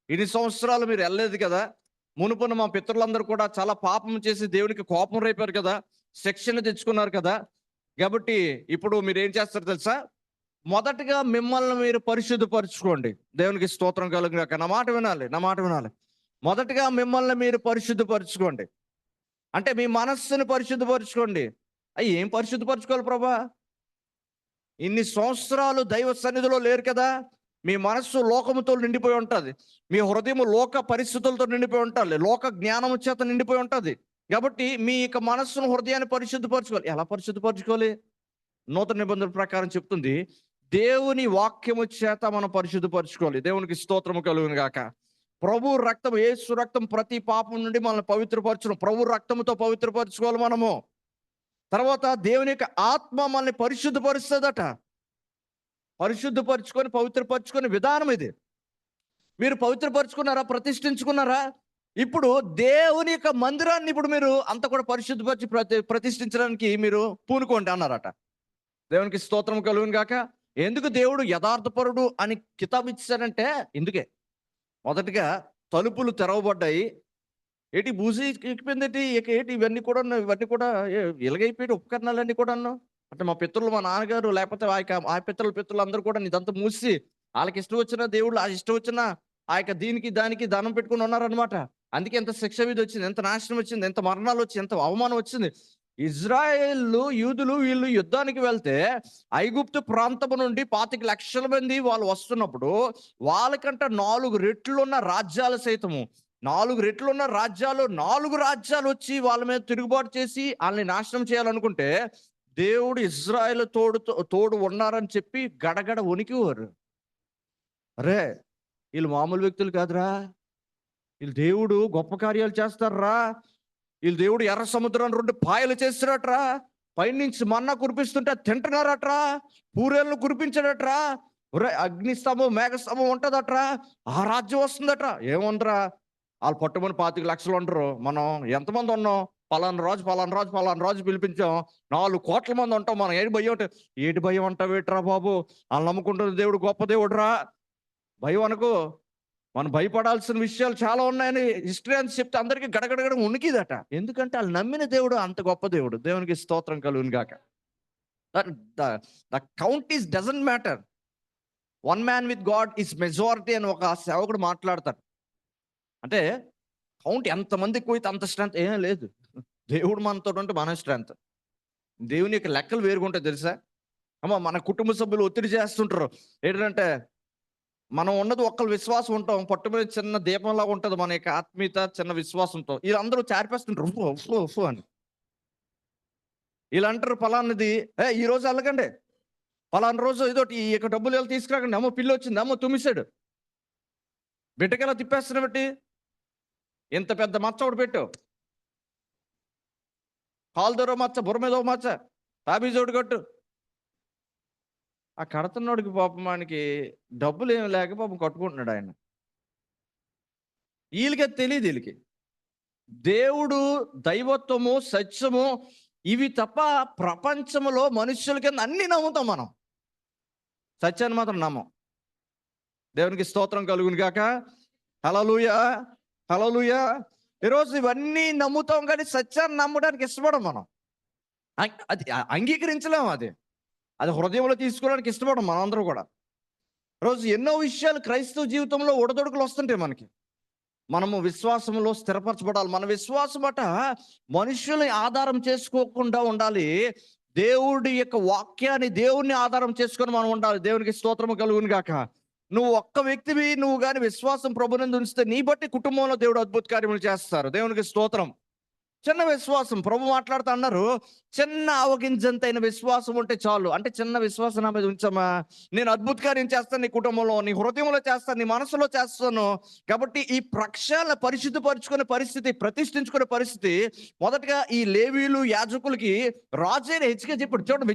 ఇన్ని సంవత్సరాలు మీరు వెళ్ళలేదు కదా, మునుపున మా పితరులందరూ కూడా చాలా పాపం చేసి దేవునికి కోపం రేపారు కదా, శిక్షణ తెచ్చుకున్నారు కదా, కాబట్టి ఇప్పుడు మీరు ఏం చేస్తారు తెలుసా, మొదటగా మిమ్మల్ని మీరు పరిశుద్ధపరచుకోండి. దేవునికి స్తోత్రం కలుగుగాక. నా మాట వినాలి. మొదటగా మిమ్మల్ని మీరు పరిశుద్ధపరచుకోండి అంటే మీ మనస్సును పరిశుద్ధపరచుకోండి. ఏం పరిశుద్ధపరచుకోవాలి ప్రభా, ఇన్ని సంవత్సరాలు దైవ సన్నిధిలో లేరు కదా, మీ మనస్సు లోకముతో నిండిపోయి ఉంటుంది, మీ హృదయం లోక పరిస్థితులతో నిండిపోయి ఉంటుంది, లోక జ్ఞానము చేత నిండిపోయి ఉంటుంది. కాబట్టి మీ యొక్క మనస్సును, హృదయాన్ని పరిశుద్ధపరచుకోవాలి. ఎలా పరిశుద్ధపరచుకోవాలి? నూతన నిబంధనల ప్రకారం చెప్తుంది, దేవుని వాక్యము చేత మనం పరిశుద్ధపరచుకోవాలి. దేవునికి స్తోత్రము కలుగును గాక. ప్రభు రక్తం, యేసు రక్తం ప్రతి పాపం నుండి మనల్ని పవిత్రపరచును. ప్రభు రక్తముతో పవిత్రపరచుకోవాలి మనము. తర్వాత దేవుని యొక్క ఆత్మ మనల్ని పరిశుద్ధపరుస్తదట. పరిశుద్ధపరచుకొని, పవిత్రపరచుకునే విధానం ఇది. మీరు పవిత్రపరచుకున్నారా? ప్రతిష్ఠించుకున్నారా? ఇప్పుడు దేవుని యొక్క మందిరాన్ని ఇప్పుడు మీరు అంతా కూడా పరిశుద్ధపరిచి ప్రతిష్ఠించడానికి మీరు పూనుకోండి అన్నారట. దేవునికి స్తోత్రం కలుగును గాక. ఎందుకు దేవుడు యథార్థపరుడు అని కితాబు ఇచ్చారంటే ఇందుకే. మొదటిగా తలుపులు తెరవబడ్డాయి. ఏటి బూజీ ఎక్కిపోయిందేటి? ఏటి ఇవన్నీ కూడా ఇలాగైపోయాడు ఉపకరణాలన్నీ కూడాను. అంటే మా పితరులు, మా నాన్నగారు, లేకపోతే ఆ పితరులు అందరూ కూడా ఇదంతా మూసి వాళ్ళకి ఇష్టం వచ్చిన దేవుళ్ళు, ఆ ఇష్టం వచ్చిన ఆ యొక్క దీనికి దానికి దండం పెట్టుకుని ఉన్నారనమాట. అందుకే ఎంత శిక్ష విధి వచ్చింది, ఎంత నాశనం వచ్చింది, ఎంత మరణాలు వచ్చింది, ఎంత అవమానం వచ్చింది. ఇజ్రాయేలు యూదులు వీళ్ళు యుద్ధానికి వెళ్తే ఐగుప్తు ప్రాంతము నుండి 25 లక్షల మంది వాళ్ళు వస్తున్నప్పుడు వాళ్ళకంట 4 రెట్లున్న రాజ్యాలు సైతము 4 రెట్లున్న రాజ్యాలు 4 రాజ్యాలు వచ్చి వాళ్ళ మీద తిరుగుబాటు చేసి వాళ్ళని నాశనం చేయాలనుకుంటే దేవుడు ఇజ్రాయేలు తోడు ఉన్నారని చెప్పి గడగడ వణికివారు. అరే, వీళ్ళు మామూలు వ్యక్తులు కాదురా, వీళ్ళు దేవుడు గొప్ప కార్యాలు చేస్తారా, వీళ్ళు దేవుడు ఎర్ర సముద్రాన్ని 2 పాయలు చేస్తారట్రా, పైనుంచి మన్నా కురిపిస్తుంటే తింటున్నారట్రా, పూరేళ్ళు కురిపించాడట్రా, అగ్నిస్తంభం మేఘస్తంభం ఉంటుందట్రా, ఆ రాజ్యం వస్తుందట్రా. ఏముందిరా, వాళ్ళు పట్టుమని 25 లక్షలు ఉండరు. మనం ఎంతమంది ఉన్నాం? పలానా రాజు పిలిపించాం, 4 కోట్ల మంది ఉంటాం. మనం ఏటి భయం అంటావేట్రా బాబు? వాళ్ళు నమ్ముకుంటున్న దేవుడు గొప్ప దేవుడు రా. భయం అనుకో, మనం భయపడాల్సిన విషయాలు చాలా ఉన్నాయని హిస్టరీ అని చెప్తే అందరికీ గడగడగడ ఉనికిదట. ఎందుకంటే వాళ్ళు నమ్మిన దేవుడు అంత గొప్ప దేవుడు. దేవునికి స్తోత్రం కలుగును గాక. The count is doesn't matter. One man with God is majority అని ఒక సేవకుడు మాట్లాడతాడు. అంటే కౌంట్ ఎంతమంది ఎక్కువైతే అంత స్ట్రెంత్ ఏం లేదు. దేవుడు మనతో ఉంటే మన స్ట్రెంత్. దేవుని యొక్క లెక్కలు వేరుగుంటాయి తెలుసా అమ్మ. మన కుటుంబ సభ్యులు ఒత్తిడి చేస్తుంటారు. ఏంటంటే మనం ఉన్నది ఒక్కరు విశ్వాసం ఉంటాం, పట్టు మీద చిన్న దీపంలాగా ఉంటుంది మన యొక్క ఆత్మీయత, చిన్న విశ్వాసంతో. వీళ్ళందరూ చారిపేస్తుంటారు ఉఫ్ అని. వీళ్ళు అంటారు పలానాది ఈ రోజు వెళ్ళకండి, పలానా రోజు ఇదోటి ఈ యొక్క డబ్బులు వెళ్ళి తీసుకురాకండి, అమ్మో పిల్లి వచ్చింది, అమ్మో తుమ్మిసాడు. బిడ్డకెలా తిప్పేస్తున్నా బట్టి ఇంత పెద్ద మచ్చ ఒకటి పెట్టు, కాలు దూర మచ్చ, బుర్ర మీద మచ్చ, తాబీజోడు కట్టు. ఆ కడుతున్నోడికి పాపం ఆయనకి డబ్బులు ఏమి లేక పాపం కట్టుకుంటున్నాడు ఆయన. వీళ్ళకి తెలియదు. వీళ్ళకి దేవుడు, దైవత్వము, సత్యము ఇవి తప్ప ప్రపంచంలో మనుషుల కింద అన్ని నమ్ముతాం మనం, సత్యాన్ని మాత్రం నమ్మం. దేవునికి స్తోత్రం కలుగును గాక. హల్లెలూయా, హల్లెలూయా. ఈరోజు ఇవన్నీ నమ్ముతాం కానీ సత్యాన్ని నమ్మడానికి ఇష్టపడం మనం. అది అంగీకరించలేము. అది హృదయంలో తీసుకోవడానికి ఇష్టపడం మనందరూ కూడా. రోజు ఎన్నో విషయాలు క్రైస్తవ జీవితంలో ఒడదొడుకులు వస్తుంటాయి మనకి. మనము విశ్వాసంలో స్థిరపరచబడాలి. మన విశ్వాసం అట మనుషుల్ని ఆధారం చేసుకోకుండా ఉండాలి. దేవుడి యొక్క వాక్యాన్ని, దేవుణ్ణి ఆధారం చేసుకొని మనం ఉండాలి. దేవునికి స్తోత్రము కలుగును గాక. నువ్వు ఒక్క వ్యక్తివి, నువ్వు కానీ విశ్వాసం ప్రభునందు ఉంచితే నీ బట్టి కుటుంబంలో దేవుడు అద్భుత కార్యములు చేస్తారు. దేవునికి స్తోత్రం. చిన్న విశ్వాసం, ప్రభు మాట్లాడుతూ అన్నారు, చిన్న ఆవగింజంతైన విశ్వాసం ఉంటే చాలు. అంటే చిన్న విశ్వాసం నా మీద ఉంచమా, నేను అద్భుత కార్యం చేస్తాను, నీ కుటుంబంలో, నీ హృదయంలో చేస్తాను, నీ మనసులో చేస్తాను. కాబట్టి ఈ ప్రక్షాళన పరిశుద్ధపరుచుకునే పరిస్థితి, ప్రతిష్ఠించుకునే పరిస్థితి మొదటగా ఈ లేవీలు, యాజకులకి రాజైన హెచ్కేల్ చెప్పాడు. చూడండి,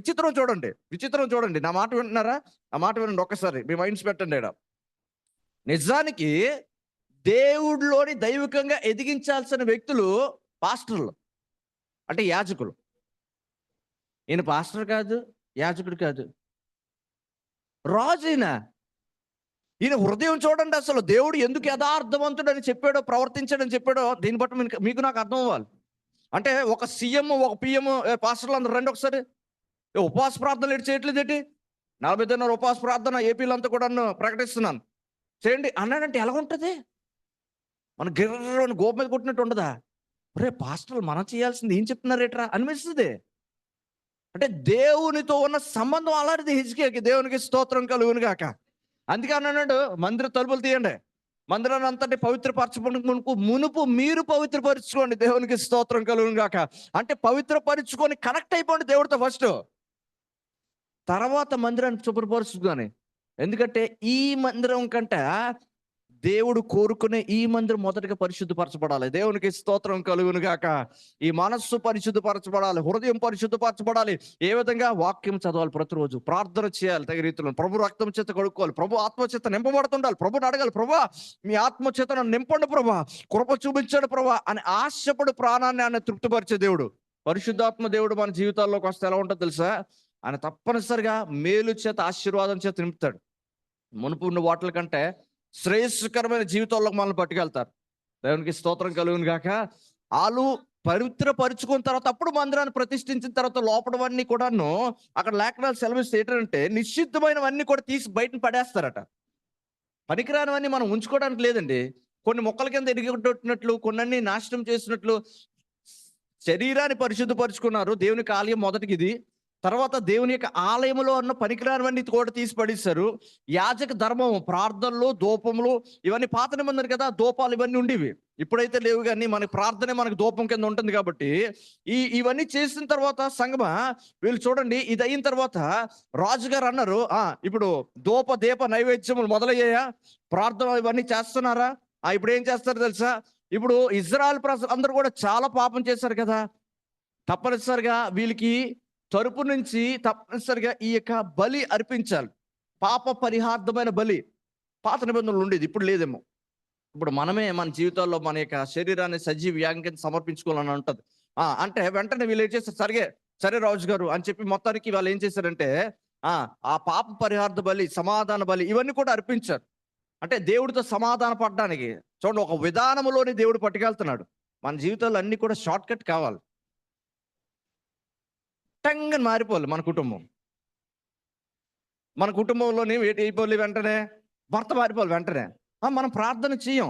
విచిత్రం చూడండి. నా మాట వింటున్నారా? ఆ మాట వినండి ఒక్కసారి, మీ మైండ్స్ పెట్టండి. నిజానికి దేవుడిలోని దైవికంగా ఎదిగించాల్సిన వ్యక్తులు పాస్టర్లు, అంటే యాజకులు. ఈయన పాస్టర్ కాదు, యాజకుడు కాదు, రాజైన ఈయన హృదయం చూడండి. అసలు దేవుడు ఎందుకు యథార్థవంతుడని చెప్పాడో, ప్రవర్తించాడని చెప్పాడో దీన్ని బట్టి మీకు నాకు అర్థం అవ్వాలి. అంటే ఒక సీఎం, ఒక పిఎం, పాస్టర్లు అందరూ రండి ఒకసారి, ఉపవాస ప్రార్థనలు ఏంటి చేయట్లేదు ఏంటి? 40 దినాలు ఉపవాస ప్రార్థన ఏపీలో అంతా కూడా ప్రకటిస్తున్నాను, చేయండి అన్నాడంటే ఎలా ఉంటుంది? మన గిర్రని గోపు మీద కొట్టినట్టు ఉండదా? రే పాస్టర్లు మనం చేయాల్సింది ఏం చెప్తున్నారేట్రా అనిపిస్తుంది. అంటే దేవునితో ఉన్న సంబంధం అలాంటిది హిజ్కియాకి. దేవునికి స్తోత్రం కలుగును గాక. అందుకే అన్నాడు, మందిర తలుపులు తీయండి, మందిరాన్ని అంతటి పవిత్రపరచబడి మునుపు మీరు పవిత్రపరచుకోండి, దేవునికి స్తోత్రం కలుగును గాక. అంటే పవిత్రపరచుకొని కనెక్ట్ అయిపోండి దేవుడితో ఫస్ట్, తర్వాత మందిరాన్ని శుభ్రపరచుకొని. ఎందుకంటే ఈ మందిరం కంటే దేవుడు కోరుకునే ఈ మందిరం మొదటగా పరిశుద్ధపరచబడాలి. దేవునికి స్తోత్రం కలుగును గాక. ఈ మనస్సు పరిశుద్ధపరచబడాలి, హృదయం పరిశుద్ధపరచబడాలి. ఏ విధంగా? వాక్యం చదవాలి, ప్రతిరోజు ప్రార్థన చేయాలి, తగిన రీతిలో ప్రభు రక్తం చేత కడుక్కోవాలి, ప్రభు ఆత్మ చేత నింపబడుతుండాలి, ప్రభుని అడగాలి, ప్రభా మీ ఆత్మ చేత నన్ను నింపండి ప్రభా, కృప చూపించండి ప్రభా అని ఆశపడు ప్రాణాన్ని ఆయన తృప్తిపరిచే దేవుడు. పరిశుద్ధాత్మ దేవుడు మన జీవితాల్లోకి వస్తే ఎలా ఉంటుందో తెలుసా? ఆయన తప్పనిసరిగా మేలు చేత ఆశీర్వాదం చేత నింపుతాడు. మునుపు ఉన్న వాటిల కంటే శ్రేయస్కరమైన జీవితాల్లోకి మనల్ని పట్టుకెళ్తారు. దేవునికి స్తోత్రం కలుగును గాక. వాళ్ళు పవిత్రపరుచుకున్న తర్వాత అప్పుడు మందిరాన్ని ప్రతిష్ఠించిన తర్వాత లోపడవన్నీ కూడాను అక్కడ లేఖనాలు సెలవిస్తే ఏంటంటే నిషిద్ధమైనవన్నీ కూడా తీసి బయటను పడేస్తారట. పనికిరానివన్నీ మనం ఉంచుకోవడానికి లేదండి. కొన్ని మొక్కల కింద ఎరిగొట్టినట్లు, కొన్నీ నాశనం చేసినట్లు శరీరాన్ని పరిశుద్ధపరుచుకున్నారు. దేవునికి ఆలయం మొదటికి ఇది. తర్వాత దేవుని యొక్క ఆలయంలో ఉన్న పనికిరానివన్నీ కూడా తీసి పడేశారు. యాజక ధర్మం, ప్రార్థనలు, ధూపములు ఇవన్నీ పాత నిబంధన కదా, ధూపాలు ఇవన్నీ ఉండేవి. ఇప్పుడైతే లేవు, కానీ మనకి ప్రార్థనే మనకు ధూపం కింద ఉంటుంది కాబట్టి ఇవన్నీ చేసిన తర్వాత సంగమా వీళ్ళు చూడండి, ఇది అయిన తర్వాత రాజుగారు అన్నారు, ఇప్పుడు ధూప దీప నైవేద్యములు మొదలయ్యాయా, ప్రార్థన ఇవన్నీ చేస్తున్నారా? ఇప్పుడు ఏం చేస్తారు తెలుసా? ఇప్పుడు ఇజ్రాయెల్ ప్రజలు అందరూ కూడా చాలా పాపం చేశారు కదా, తప్పనిసరిగా వీళ్ళకి తరపు నుంచి తప్పనిసరిగా ఈ యొక్క బలి అర్పించాలి. పాప పరిహార్థమైన బలి పాత నిబంధనలు ఉండేది, ఇప్పుడు లేదేమో. ఇప్పుడు మనమే మన జీవితాల్లో మన యొక్క శరీరాన్ని సజీవ యాగం కింద సమర్పించుకోవాలని ఉంటుంది. అంటే వెంటనే వీళ్ళు ఏం చేస్తారు, సరే రాజు గారు అని చెప్పి మొత్తానికి వాళ్ళు ఏం చేశారంటే ఆ పాప పరిహార్థ బలి, సమాధాన బలి ఇవన్నీ కూడా అర్పించారు. అంటే దేవుడితో సమాధాన పడడానికి చూడండి, ఒక విధానంలోని దేవుడు పట్టుకెళ్తున్నాడు. మన జీవితాల్లో అన్ని కూడా షార్ట్ కట్ కావాలి, టంగని మారిపోవాలి. మన కుటుంబంలోని ఏంటి అయిపోవాలి, వెంటనే భర్త మారిపోవాలి, వెంటనే మనం ప్రార్థన చేయం,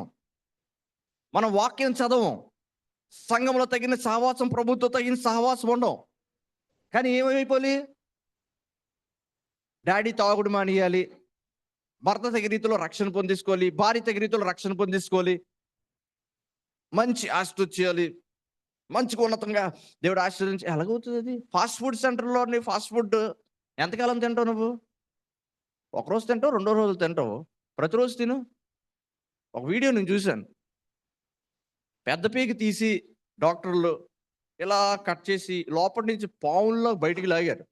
మనం వాక్యం చదవం, సంఘంలో తగిన సహవాసం, ప్రభుత్వం తగిన సహవాసం ఉండవు. కానీ ఏమైపోవాలి, డాడీ తాగుడు మానేయాలి, భర్త తగిన రీతిలో రక్షణ పొందించుకోవాలి, భార్య తగిన రీతిలో రక్షణ పొందించుకోవాలి, మంచి ఆస్తి వచ్చేయాలి, మంచిగా ఉన్నతంగా దేవుడు ఆశీర్వదించి. ఎలాగవుతుంది అది? ఫాస్ట్ ఫుడ్ సెంటర్లోని ఫాస్ట్ ఫుడ్ ఎంతకాలం తింటావు నువ్వు? ఒకరోజు తింటావు, రెండో రోజులు తింటావు, ప్రతిరోజు తిను. ఒక వీడియో నేను చూశాను, పెద్ద పీకి తీసి డాక్టర్లు ఇలా కట్ చేసి లోపల నుంచి పావుల్లో బయటికి లాగారు.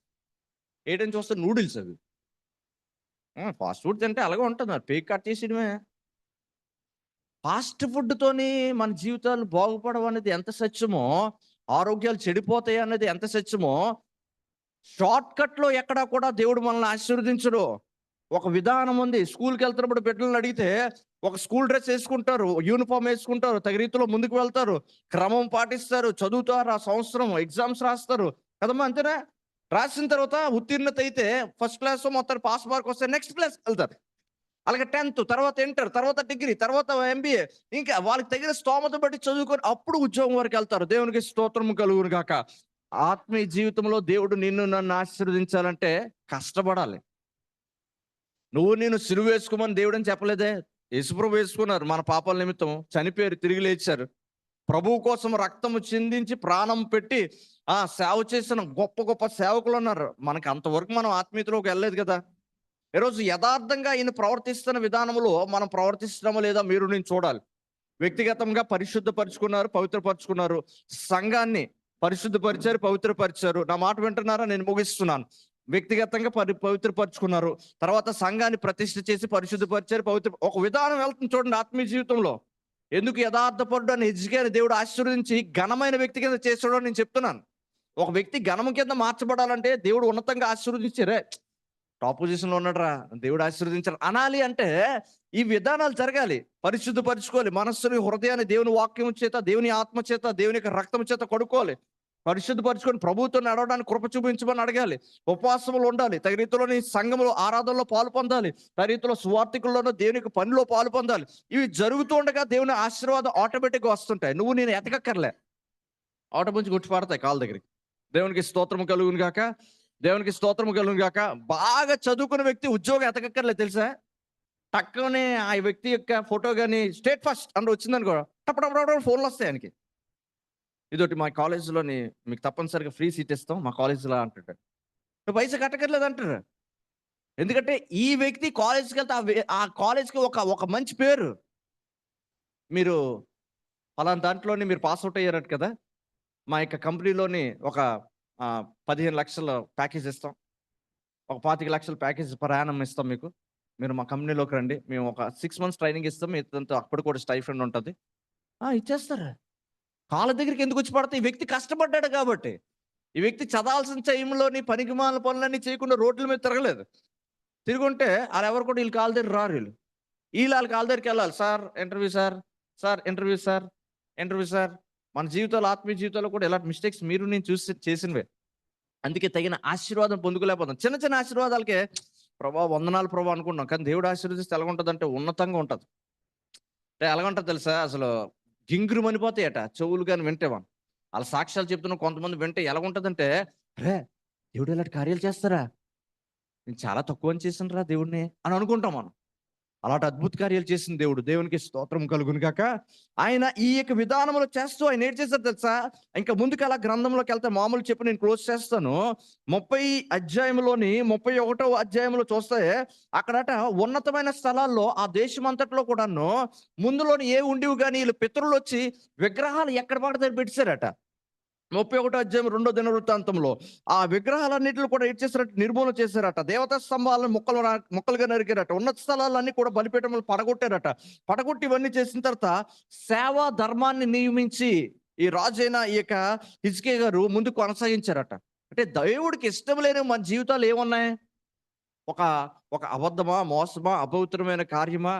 ఏంటని చూస్తే నూడిల్స్ అవి. ఫాస్ట్ ఫుడ్ తింటే అలాగే ఉంటుంది, మరి పీక్ కట్ చేసేయడమే. ఫాస్ట్ ఫుడ్తోని మన జీవితాలు బాగుపడవు అనేది ఎంత సత్యమో, ఆరోగ్యాలు చెడిపోతాయి అనేది ఎంత సత్యమో, షార్ట్ కట్లో ఎక్కడా కూడా దేవుడు మనల్ని ఆశీర్వదించడు. ఒక విధానం ఉంది. స్కూల్కి వెళ్తున్నప్పుడు బిడ్డలను అడిగితే ఒక స్కూల్ డ్రెస్ వేసుకుంటారు, యూనిఫామ్ వేసుకుంటారు, తగిన రీతిలో ముందుకు వెళ్తారు, క్రమం పాటిస్తారు, చదువుతారు, ఆ సంవత్సరం ఎగ్జామ్స్ రాస్తారు కదమ్మా, అంతేనా? రాసిన తర్వాత ఉత్తీర్ణత అయితే ఫస్ట్ క్లాస్ మొత్తం పాస్ మార్క్ వస్తే నెక్స్ట్ క్లాస్ వెళ్తారు. అలాగే 10th తర్వాత ఇంటర్, తర్వాత డిగ్రీ, తర్వాత MBA, ఇంకా వాళ్ళకి తగిన స్తోమత బట్టి చదువుకొని అప్పుడు ఉద్యోగం వరకు వెళ్తారు. దేవునికి స్తోత్రము కలుగును గాక. ఆత్మీయ జీవితంలో దేవుడు నిన్ను నన్ను ఆశీర్వదించాలంటే కష్టపడాలి. నేను సిలువ వేసుకోమని దేవుడు అని చెప్పలేదే, యేసుప్రభు వేసుకున్నారు, మన పాపాల నిమిత్తం చనిపోయారు, తిరిగి లేచారు. ప్రభువు కోసం రక్తము చిందించి ప్రాణం పెట్టి సేవ చేసిన గొప్ప గొప్ప సేవకులు ఉన్నారు. మనకి అంతవరకు మనం ఆత్మీయతలోకి వెళ్ళలేదు కదా. ఈరోజు యథార్థంగా ఈయన ప్రవర్తిస్తున్న విధానంలో మనం ప్రవర్తిస్తున్నామో లేదా మీరు నేను చూడాలి. వ్యక్తిగతంగా పరిశుద్ధపరుచుకున్నారు, పవిత్రపరుచుకున్నారు, సంఘాన్ని పరిశుద్ధపరిచారు, పవిత్రపరిచారు. నా మాట వింటున్నారా? నేను ముగిస్తున్నాను. వ్యక్తిగతంగా పవిత్రపరుచుకున్నారు, తర్వాత సంఘాన్ని ప్రతిష్ఠ చేసి పరిశుద్ధపరిచారు, ఒక విధానం వెళ్తుంది చూడండి ఆత్మీయ జీవితంలో. ఎందుకు యథార్థపరుడు అని హెజ్కేయాని దేవుడు ఆశీర్వదించి ఘనమైన వ్యక్తి కింద చేసాడో నేను చెప్తున్నాను. ఒక వ్యక్తి ఘనము కింద మార్చబడాలంటే దేవుడు ఉన్నతంగా ఆశీర్వదించారే, టాప్ పొజిషన్లో ఉన్నాడరా, దేవుడు ఆశీర్వదించారు అనాలి అంటే ఈ విధానాలు జరగాలి. పరిశుద్ధపరచుకోవాలి, మనస్సుని హృదయాన్ని దేవుని వాక్యం చేత, దేవుని ఆత్మ చేత, దేవుని యొక్క రక్తం చేత కడుక్కోవాలి, పరిశుద్ధపరచుకొని ప్రభువుతో నడవడానికి కృప చూపించమని అడగాలి, ఉపవాసములు ఉండాలి, తగిన రీతిలోని సంఘములో ఆరాధనలో పాలు పొందాలి, తగిన రీతిలో సువార్థికుల్లోనూ దేవునికి పనిలో పాలు పొందాలి. ఇవి జరుగుతూ ఉండగా దేవుని ఆశీర్వాదం ఆటోమేటిక్గా వస్తుంటాయి. నేను ఎతకక్కర్లే, ఆటోమేటిక్ గుర్తు పడతాయి కాళ్ళ దగ్గరికి. దేవునికి స్తోత్రము కలుగును గాక. దేవునికి స్తోత్రము కలుగును గాక. బాగా చదువుకున్న వ్యక్తి ఉద్యోగం ఎతకక్కర్లే తెలుసా? టక్కుని ఆ వ్యక్తి యొక్క ఫోటో గాని స్టేట్ ఫస్ట్ అని వచ్చిందనుకో టపటపట ఫోన్లు వస్తాయి ఆయనకి. ఇదోటి మా కాలేజీలోని మీకు తప్పనిసరిగా ఫ్రీ సీట్ ఇస్తాం మా కాలేజీలో అంటాడు. నువ్వు పైసా కట్టక్కర్లేదు అంటారు. ఎందుకంటే ఈ వ్యక్తి కాలేజ్‌కి వెళ్తే ఆ కాలేజ్‌కి ఒక ఒక మంచి పేరు. మీరు పలానా దాంట్లోని మీరు పాస్ ఔట్ అయ్యారట కదా! మా యొక్క కంపెనీలోని ఒక 15,00,000 ప్యాకేజ్ ఇస్తాం. ఒక 25,00,000 ప్యాకేజ్ పర్ యానమ్ ఇస్తాం మీకు. మీరు మా కంపెనీలోకి రండి. మేము ఒక 6 మంత్స్ ట్రైనింగ్ ఇస్తాం. మిగతాదంతా అప్పుడు కూడా స్టైఫండ్ ఉంటది. ఇచ్చేస్తారు. కాళ్ళ దగ్గరికి ఎందుకొచ్చి పడతాయి? ఈ వ్యక్తి కష్టపడ్డాడు కాబట్టి. ఈ వ్యక్తి చదవాల్సిన టైంలోని పనికిమాలిన పనులన్నీ చేయకుండా రోడ్ల మీద తిరగలేదు. తిరుగుంటే ఆళ్ళెవరు కూడా ఈళ్ళ కాళ్ళ దగ్గరికి రారు ఈళ్ళు. ఆళ్ళ కాళ్ళ దగ్గరికెళ్ళాలి. Sir interview sir, sir interview sir, interview sir. మన జీవితాల్లో ఆత్మీయ జీవితాల్లో కూడా ఇలాంటి మిస్టేక్స్ మీరు నేను చూసి చేసినవే. అందుకే తగిన ఆశీర్వాదం పొందుకోలేకపోతున్నాం. చిన్న చిన్న ఆశీర్వాదాలకే ప్రభా వందనాలు ప్రభా అనుకుంటున్నాం. కానీ దేవుడు ఆశీర్వదిస్తే ఎలాగుంటదంటే ఉన్నతంగా ఉంటది. అంటే ఎలాగుంటదో తెలుసా? అసలు గింగిరుమనిపోతాయట చెవులు గాని వింటేవాను. ఆళ్ళ సాక్ష్యాలు చెప్తున్న కొంతమంది వింటే ఎలాగుంటదంటే, "అరే! దేవుడు ఇలాంటి కార్యాలు చేస్తారా? నేను చాలా తక్కువని చేశానురా దేవుడిని" అని అనుకుంటాం మనం. అలాంటి అద్భుత కార్యాలు చేసిన దేవుడు. దేవునికి స్తోత్రం కలుగును గాక. ఆయన ఈ యొక్క విధానంలో చేస్తూ ఆయన ఏం చేశారో తెలుసా? ఇంకా ముందుకు అలా గ్రంథంలోకెళ్తే మామూలు చెప్పి నేను క్లోజ్ చేస్తాను. 30 అధ్యాయంలోని 31వ అధ్యాయంలో చూస్తే అక్కడట ఉన్నతమైన స్థలాల్లో ఆ దేశమంతట్లో కూడాను ముందులోని ఏవి ఉండేవి గాని ఈళ్ళు పితరులొచ్చి విగ్రహాలు ఎక్కడ పడితే అక్కడ పెట్టేసారట. 31 అధ్యాయం 2 దినవృత్తాంతంలో. ఆ విగ్రహాలన్నిటిని కూడా ఏటి చేశారంటే నిర్మూలన చేశారట. దేవతా స్తంభాలను ముక్కలుగా నరికారట. ఉన్నత స్థలాలన్నీ కూడా బలిపీఠములు పడగొట్టారట. పడగొట్టి ఇవన్నీ చేసిన తర్వాత సేవా ధర్మాన్ని నియమించి ఈ రాజైన ఈ యొక్క హిజ్కియా గారు ముందుకు కొనసాగించారట. అంటే దేవుడికి ఇష్టం లేని మన జీవితాలు ఏమున్నాయి? ఒక ఒక అబద్ధమా? మోసమా? అపవిత్రమైన కార్యమా?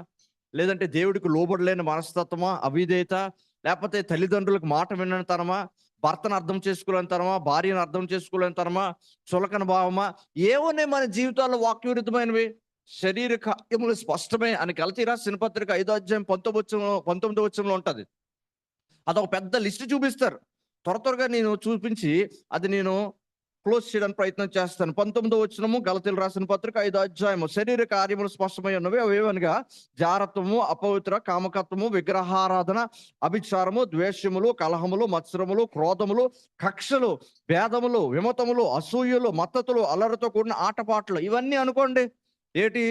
లేదంటే దేవుడికి లోబడలేని మనస్తత్వమా? అవిధేయత? లేపోతే తల్లిదండ్రులకు మాట విననితనమా? భర్తను అర్థం చేసుకోలేనితనమా? భార్యను అర్థం చేసుకోలేనితనమా? చులకన భావమా? ఏవున్నాయి మన జీవితాల్లో వాక్యవిరుద్ధమైనవి? శరీర కార్యములు స్పష్టమే అని గలతీ రాసిన పత్రిక 5 అధ్యాయం 19 వచనంలో ఉంటది. అదొక పెద్ద లిస్ట్ చూపిస్తారు. త్వరగా నేను చూపించి అది నేను క్లోజ్ చేయడానికి ప్రయత్నం చేస్తాను. 19వ వచనము గలతీయులు రాసిన పత్రిక 5 అధ్యాయము. శరీర కార్యములు స్పష్టమై ఉన్నవి. అవేవనగా జారత్వము, అపవిత్ర, కామకత్వము, విగ్రహారాధన, అభిచారము, ద్వేషములు, కలహములు, మత్సరములు, క్రోధములు, కక్షలు, భేదములు, విమతములు, అసూయలు, మత్తతులు, అల్లరితో కూడిన ఆటపాటలు ఇవన్నీ అనుకోండి. ఏటి?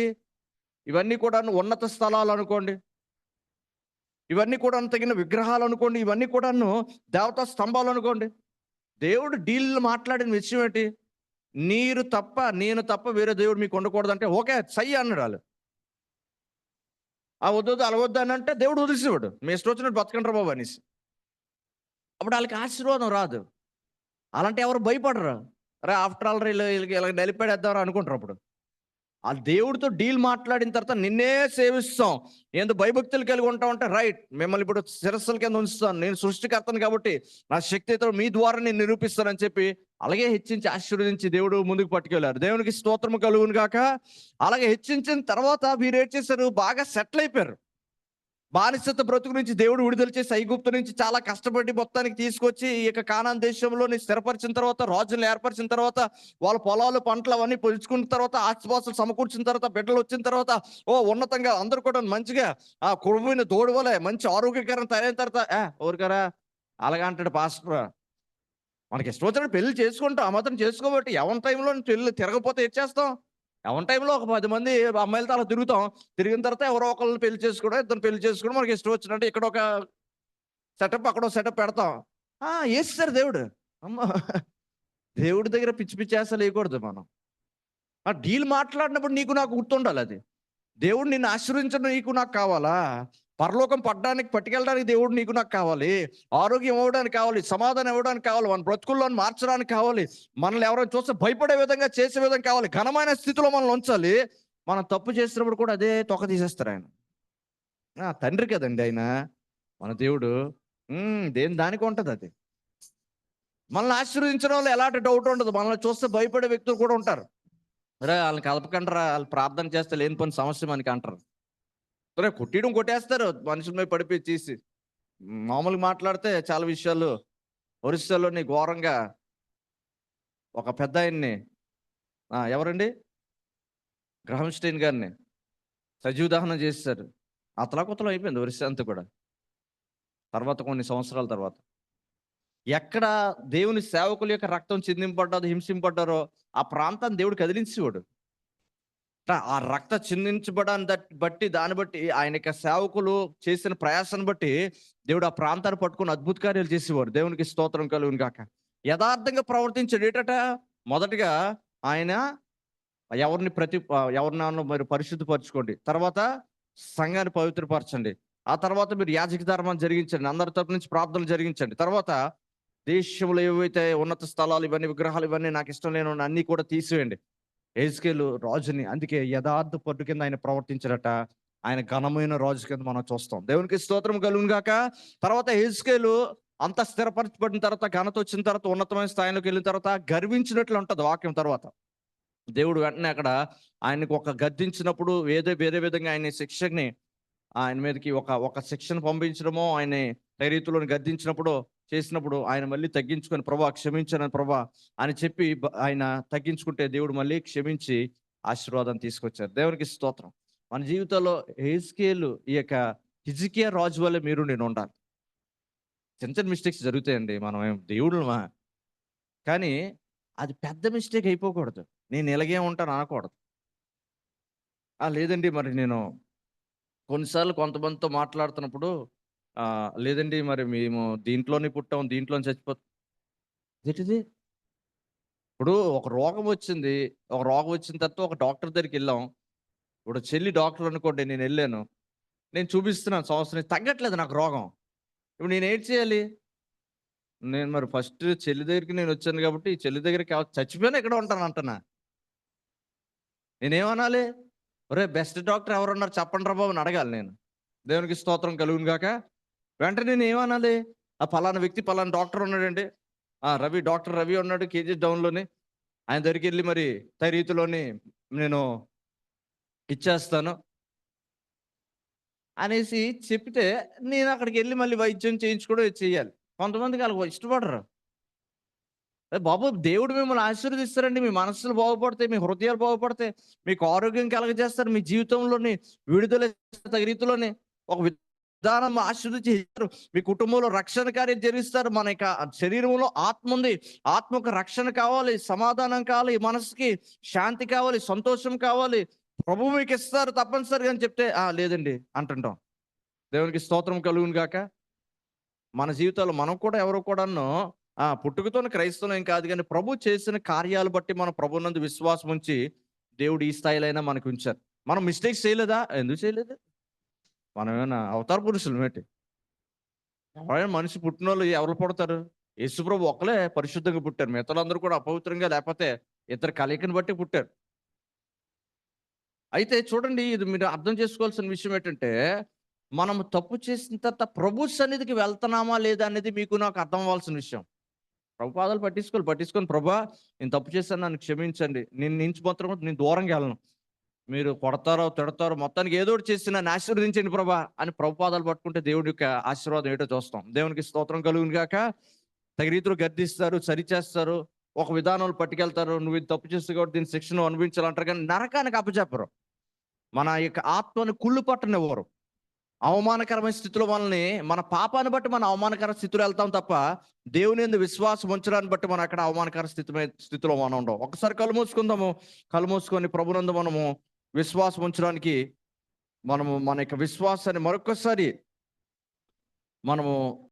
ఇవన్నీ కూడాను ఉన్నత స్థలాలు అనుకోండి. ఇవన్నీ కూడాను తగిన విగ్రహాలు అనుకోండి. ఇవన్నీ కూడాను దేవతా స్తంభాలు అనుకోండి. దేవుడు డీల్ మాట్లాడిన విషయం ఏంటి? నేను తప్ప వేరే దేవుడు మీకు ఉండకూడదంటే ఓకే. సై అన్నాడు ఆళ్ళు. వద్దొద్దు అలా వద్దు అనంటే దేవుడు వదిలేసేవాడు. మీ ఇష్టం వచ్చినట్టు బతకండిరా బాబు అనేసి. అప్పుడు ఆళ్ళకి ఆశీర్వాదం రాదు. అలాంటి ఎవరు భయపడరు. అరే ఆఫ్టర్ ఆల్ ఈళ్ళకి ఇలా నలిపేడేద్దాంరా అనుకుంటారు అప్పుడు. ఆ దేవుడితో డీల్ మాట్లాడిన తర్వాత నిన్నే సేవిస్తాం. ఏందో భయభక్తులు కలిగి ఉంటామంటే రైట్. మిమ్మల్ని ఇప్పుడు శిరస్సుల కింద ఉంచుతాను. నేను సృష్టికర్తను కాబట్టి నా శక్తితో మీ ద్వారా నేను నిరూపిస్తానని చెప్పి అలాగే హెచ్చించి ఆశీర్వదించి దేవుడు ముందుకు పట్టుకెళ్లారు. దేవునికి స్తోత్రము కలుగును గాక. అలాగే హెచ్చించిన తర్వాత వీరేం చేశారు? బాగా సెటిల్ అయిపోయారు. బానిసత్వ బ్రతుకు నుంచి దేవుడు విడుదల చేసి ఐగుప్తు నుంచి చాలా కష్టపడి మొత్తానికి తీసుకొచ్చి ఈ యొక్క కానాన్ దేశంలోని స్థిరపరిచిన తర్వాత రాజులను ఏర్పరిచిన తర్వాత వాళ్ళ పొలాలు పంటలు అవన్నీ పొలుచుకున్న తర్వాత ఆస్తిపాస్తులు సమకూర్చిన తర్వాత బిడ్డలు వచ్చిన తర్వాత ఉన్నతంగా అందరూ కూడా మంచిగా ఆ కొవ్విన దోడు వలె మంచి ఆరోగ్యకరం తయారైన తర్వాత ఊరికరా అలాగా అంటాడు పాస్టర్. మనకి ఇష్టం వచ్చినట్టు పెళ్లి చేసుకుంటాం. ఆ మాత్రం చేసుకోబట్టి ఎవరి టైంలో పెళ్లి తిరగపోతే ఏం చేస్తాం? ఎవరి టైంలో ఒక 10 మంది అమ్మాయిలతో అలా తిరుగుతాం. తిరిగిన తర్వాత ఎవరో ఒకళ్ళని పెళ్లి చేసుకోవడం, ఇద్దరిని పెళ్లి చేసుకోవడం మనకి ఇష్టం వచ్చినట్టు ఇక్కడ ఒక సెటప్, అక్కడ ఒక సెటప్ పెడతాం. యేసేసారు దేవుడు. అమ్మ! దేవుడి దగ్గర పిచ్చి పిచ్చి ఏసాలు ఎయకూడదు మనం. డీల్ మాట్లాడినప్పుడు నీకు నాకు గుర్తుండాలది. దేవుడు నిన్ను ఆశీర్వదించడం నీకు నాకు కావాలా? పరలోకం పట్టుకెళ్ళడానికి దేవుడు నీకు నాకు కావాలి. ఆరోగ్యం ఇవ్వడానికి కావాలి. సమాధానం ఇవ్వడానికి కావాలి. మన బ్రతుకుల్లోని మార్చడానికి కావాలి. మనల్ని ఎవరైనా చూస్తే భయపడే విధంగా చేసే విధంగా కావాలి. ఘనమైన స్థితిలో మనల్ని ఉంచాలి. మనం తప్పు చేసినప్పుడు కూడా అదే తొక్క తీసేస్తారు ఆయన. తండ్రి కదండీ ఆయన. మన దేవుడు. దేని దానికి ఉంటదది. మనల్ని ఆశీర్వదించడంలో ఎలాంటి డౌట్ ఉండదు. మనల్ని చూస్తే భయపడే వ్యక్తులు కూడా ఉంటారు. "అరే! ఆళ్ళని కదపకండ్రా. ఆళ్ళు ప్రార్థన చేస్తే లేనిపోని సమస్య మనకి" అంటారు. సరే కొట్టేస్తారు మనుషుల మీద పడిపోయి తీసి. మామూలుగా మాట్లాడితే చాలా విషయాలు ఒరిస్సాలోని ఘోరంగా ఒక పెద్దాయన్ని ఎవరండి? గ్రహంస్టైన్ గారిని సజీవ దహనం చేసేసారు. అతలాకుతలం అయిపోయింది ఒరిస్సా అంతా కూడా. తర్వాత కొన్ని సంవత్సరాల తర్వాత. ఎక్కడ దేవుని సేవకుల యొక్క రక్తం చిందింపడ్డారో, హింసింపడ్డారో ఆ ప్రాంతాన్ని దేవుడు కదిలించేవాడు. ఆ రక్త చిందించబడాన్ని బట్టి దాన్ని బట్టి ఆయన యొక్క సేవకులు చేసిన ప్రయాసాన్ని బట్టి దేవుడు ఆ ప్రాంతాన్ని పట్టుకొని అద్భుత కార్యాలు చేసేవాడు. దేవునికి స్తోత్రం కలుగును గాక. యథార్థంగా ప్రవర్తించాడు. ఏటట మొదటిగా ఆయన ఎవరినన్నా మీరు పరిశుద్ధపరచుకోండి. తర్వాత సంఘాన్ని పవిత్రపరచండి. ఆ తర్వాత మీరు యాజక ధర్మాన్ని జరిగించండి. అందరి తరపు నుంచి ప్రార్థనలు జరిగించండి. తర్వాత దేశంలో ఏవైతే ఉన్నత స్థలాలు ఇవన్నీ విగ్రహాలు ఇవన్నీ నాకు ఇష్టం లేని అన్నీ కూడా తీసివేయండి. యెహెజ్కేలు రాజుని అందుకే యథార్థ పట్టు కింద ఆయన ప్రవర్తించాడట. ఆయన ఘనమైన రాజు కింద మనం చూస్తాం. దేవునికి స్తోత్రం కలుగును గాక. తర్వాత యెహెజ్కేలు అంతా స్థిరపరచబడిన తర్వాత, ఘనత వచ్చిన తర్వాత, ఉన్నతమైన స్థాయిలోకి వెళ్ళిన తర్వాత గర్వించినట్లు ఉంటది వాక్యం తర్వాత. దేవుడు వెంటనే అక్కడ ఆయనకు ఒక గద్దించినప్పుడు వేరే విధంగా ఆయన శిక్షని ఆయన మీదకి ఒక శిక్షను పంపించడమో, ఆయన్ని రీతిలోని గద్దించినప్పుడు చేసినప్పుడు ఆయన మళ్ళీ తగ్గించుకొని, ప్రభా క్షమించాను ప్రభా అని చెప్పి ఆయన తగ్గించుకుంటే దేవుడు మళ్ళీ క్షమించి ఆశీర్వాదాన్ని తీసుకొచ్చారు. దేవునికి స్తోత్రం. మన జీవితంలో యెహెజ్కేలు ఈ యొక్క హిజ్కియా రాజు వల్లే మీరు నేను ఉండాలి. చిన్న చిన్న మిస్టేక్స్ జరుగుతాయండి. మనం ఏం దేవుళ్ళమా? కానీ అది పెద్ద మిస్టేక్ అయిపోకూడదు. నేను ఇలాగే ఉంటాను అనకూడదు. లేదండి మరి నేను కొన్నిసార్లు కొంతమందితో మాట్లాడుతున్నప్పుడు లేదండి మరి మేము దీంట్లోనే పుట్టాం, దీంట్లోనే చచ్చిపోతాం. ఏంటిది? ఇప్పుడు ఒక రోగం వచ్చింది. ఒక రోగం వచ్చిన తర్వాత ఒక డాక్టర్ దగ్గరికెళ్ళాం. ఇప్పుడు చెల్లి డాక్టర్ అనుకోండి, నేనెళ్ళాను. నేను చూపిస్తున్నాను సంవత్సరం తగ్గట్లేదు నాకు రోగం. ఇప్పుడు నేనేటి చేయాలి? నేను మరి ఫస్ట్ చెల్లి దగ్గరికి నేనొచ్చాను కాబట్టి, ఈ చెల్లి దగ్గరికి చచ్చిపోయినా ఇక్కడే ఉంటానంటున్నా. నేనేమనాలి? ఒరేయ్ బెస్ట్ డాక్టర్ ఎవరున్నారు చెప్పండ్రా బాబు అని అడగాలి నేను. దేవునికి స్తోత్రం కలుగును గాక. వెంటనే నేనేమనాలి? పలానా వ్యక్తి పలానా డాక్టర్ ఉన్నాడండి. డాక్టర్ రవి ఉన్నాడు కేజీఎస్ డౌన్‌లోని. ఆయన దగ్గరికెళ్ళి మరి రీతిలోని నేను ఇచ్చేస్తాను అనేసి చెప్తే, నేను అక్కడికెళ్ళి మళ్ళీ వైద్యం చేయించుకోవడం ఇది చెయ్యాలి. కొంతమందికి ఆళ్ళకి ఇష్టపడరు. బాబు దేవుడు మిమ్మల్ని ఆశీర్వదిస్తారండి. మీ మనస్సులు బాగుపడతాయి, మీ హృదయాలు బాగుపడతాయి, మీకు ఆరోగ్యం కలగజేస్తారు, మీ జీవితంలోని విడుదల రీతిలోని ఒక విధానం ఆశీర్వదించి మీ కుటుంబంలో రక్షణ కార్యం జరిగిస్తారు. మన యొక్క శరీరంలో ఆత్మ ఉంది. ఆత్మకు రక్షణ కావాలి, సమాధానం కావాలి, మనసుకి శాంతి కావాలి, సంతోషం కావాలి. ప్రభువు మీకు ఇస్తారు తప్పనిసరిగా అని చెప్తే లేదండి అంటుంటాం. దేవునికి స్తోత్రం కలుగును గాక. మన జీవితాల్లో మనం కూడా ఎవరో కూడాను పుట్టుకతోనే క్రైస్తవులేం కాదు గానీ, ప్రభు చేసిన కార్యాలు బట్టి మనం ప్రభువునందు విశ్వాసం ఉంచి, దేవుడు ఈ స్థాయిలైనా మనకు ఉంచారు. మనం మిస్టేక్స్ చేయలేదా? ఎందుకు చేయలేదు? మనం ఏమైనా అవతార పురుషులమేటి? ఎవరైనా మనిషి పుట్టినోళ్ళు ఎవరు పుడతారు? యేసుప్రభు ఒక్కలే పరిశుద్ధంగా పుట్టారు. మిగతాలందరూ కూడా అపవిత్రంగా లేకపోతే ఇద్దరు కలయికను బట్టి పుట్టారు. అయితే చూడండి, ఇది మీరు అర్థం చేసుకోవాల్సిన విషయం ఏంటంటే, మనం తప్పు చేసిన తర్వాత ప్రభు సన్నిధికి వెళ్తున్నామా లేదా అనేది మీకు నాకు అర్థం అవ్వాల్సిన విషయం. ప్రభు పాదాలు పట్టించుకొని ప్రభా నేను తప్పు చేశాను నన్ను క్షమించండి. నేను నుంచి మాత్రం నేను దూరంగా వెళ్ళను. మీరు కొడతారో, తిడతారో మొత్తానికి ఏదో ఒకటి చేసి నన్ను ఆశీర్వదించండి ప్రభా అని ప్రభు పాదాలు పట్టుకుంటే దేవుడి యొక్క ఆశీర్వాదం ఏంటో చూస్తాం. దేవునికి స్తోత్రం కలుగును గాక. తగిన రీతిలో గద్దిస్తారు, సరిచేస్తారు, ఒక విధానంలో పట్టుకెళ్తారు. నువ్వు ఇది తప్పు చేస్తే కాబట్టి దీని శిక్షను అనుభవించాలంటారు కానీ నరకానికి అప్పచెప్పరు. మన యొక్క ఆత్మను కుళ్ళు పట్టనివ్వరు. అవమానకరమైన స్థితిలో మనల్ని మన పాపాన్ని బట్టి మనం అవమానకర స్థితిలో వెళ్తాం తప్ప దేవుని యందు విశ్వాసం ఉంచడాన్ని బట్టి మనం అక్కడ అవమానకర స్థితిలో మనం ఉండం. ఒకసారి కళ్ళు మూసుకుందాము. కళ్ళు మూసుకొని ప్రభునందు మనము విశ్వాసం ఉంచడానికి మనము మన యొక్క విశ్వాసాన్ని మరొకసారి మనము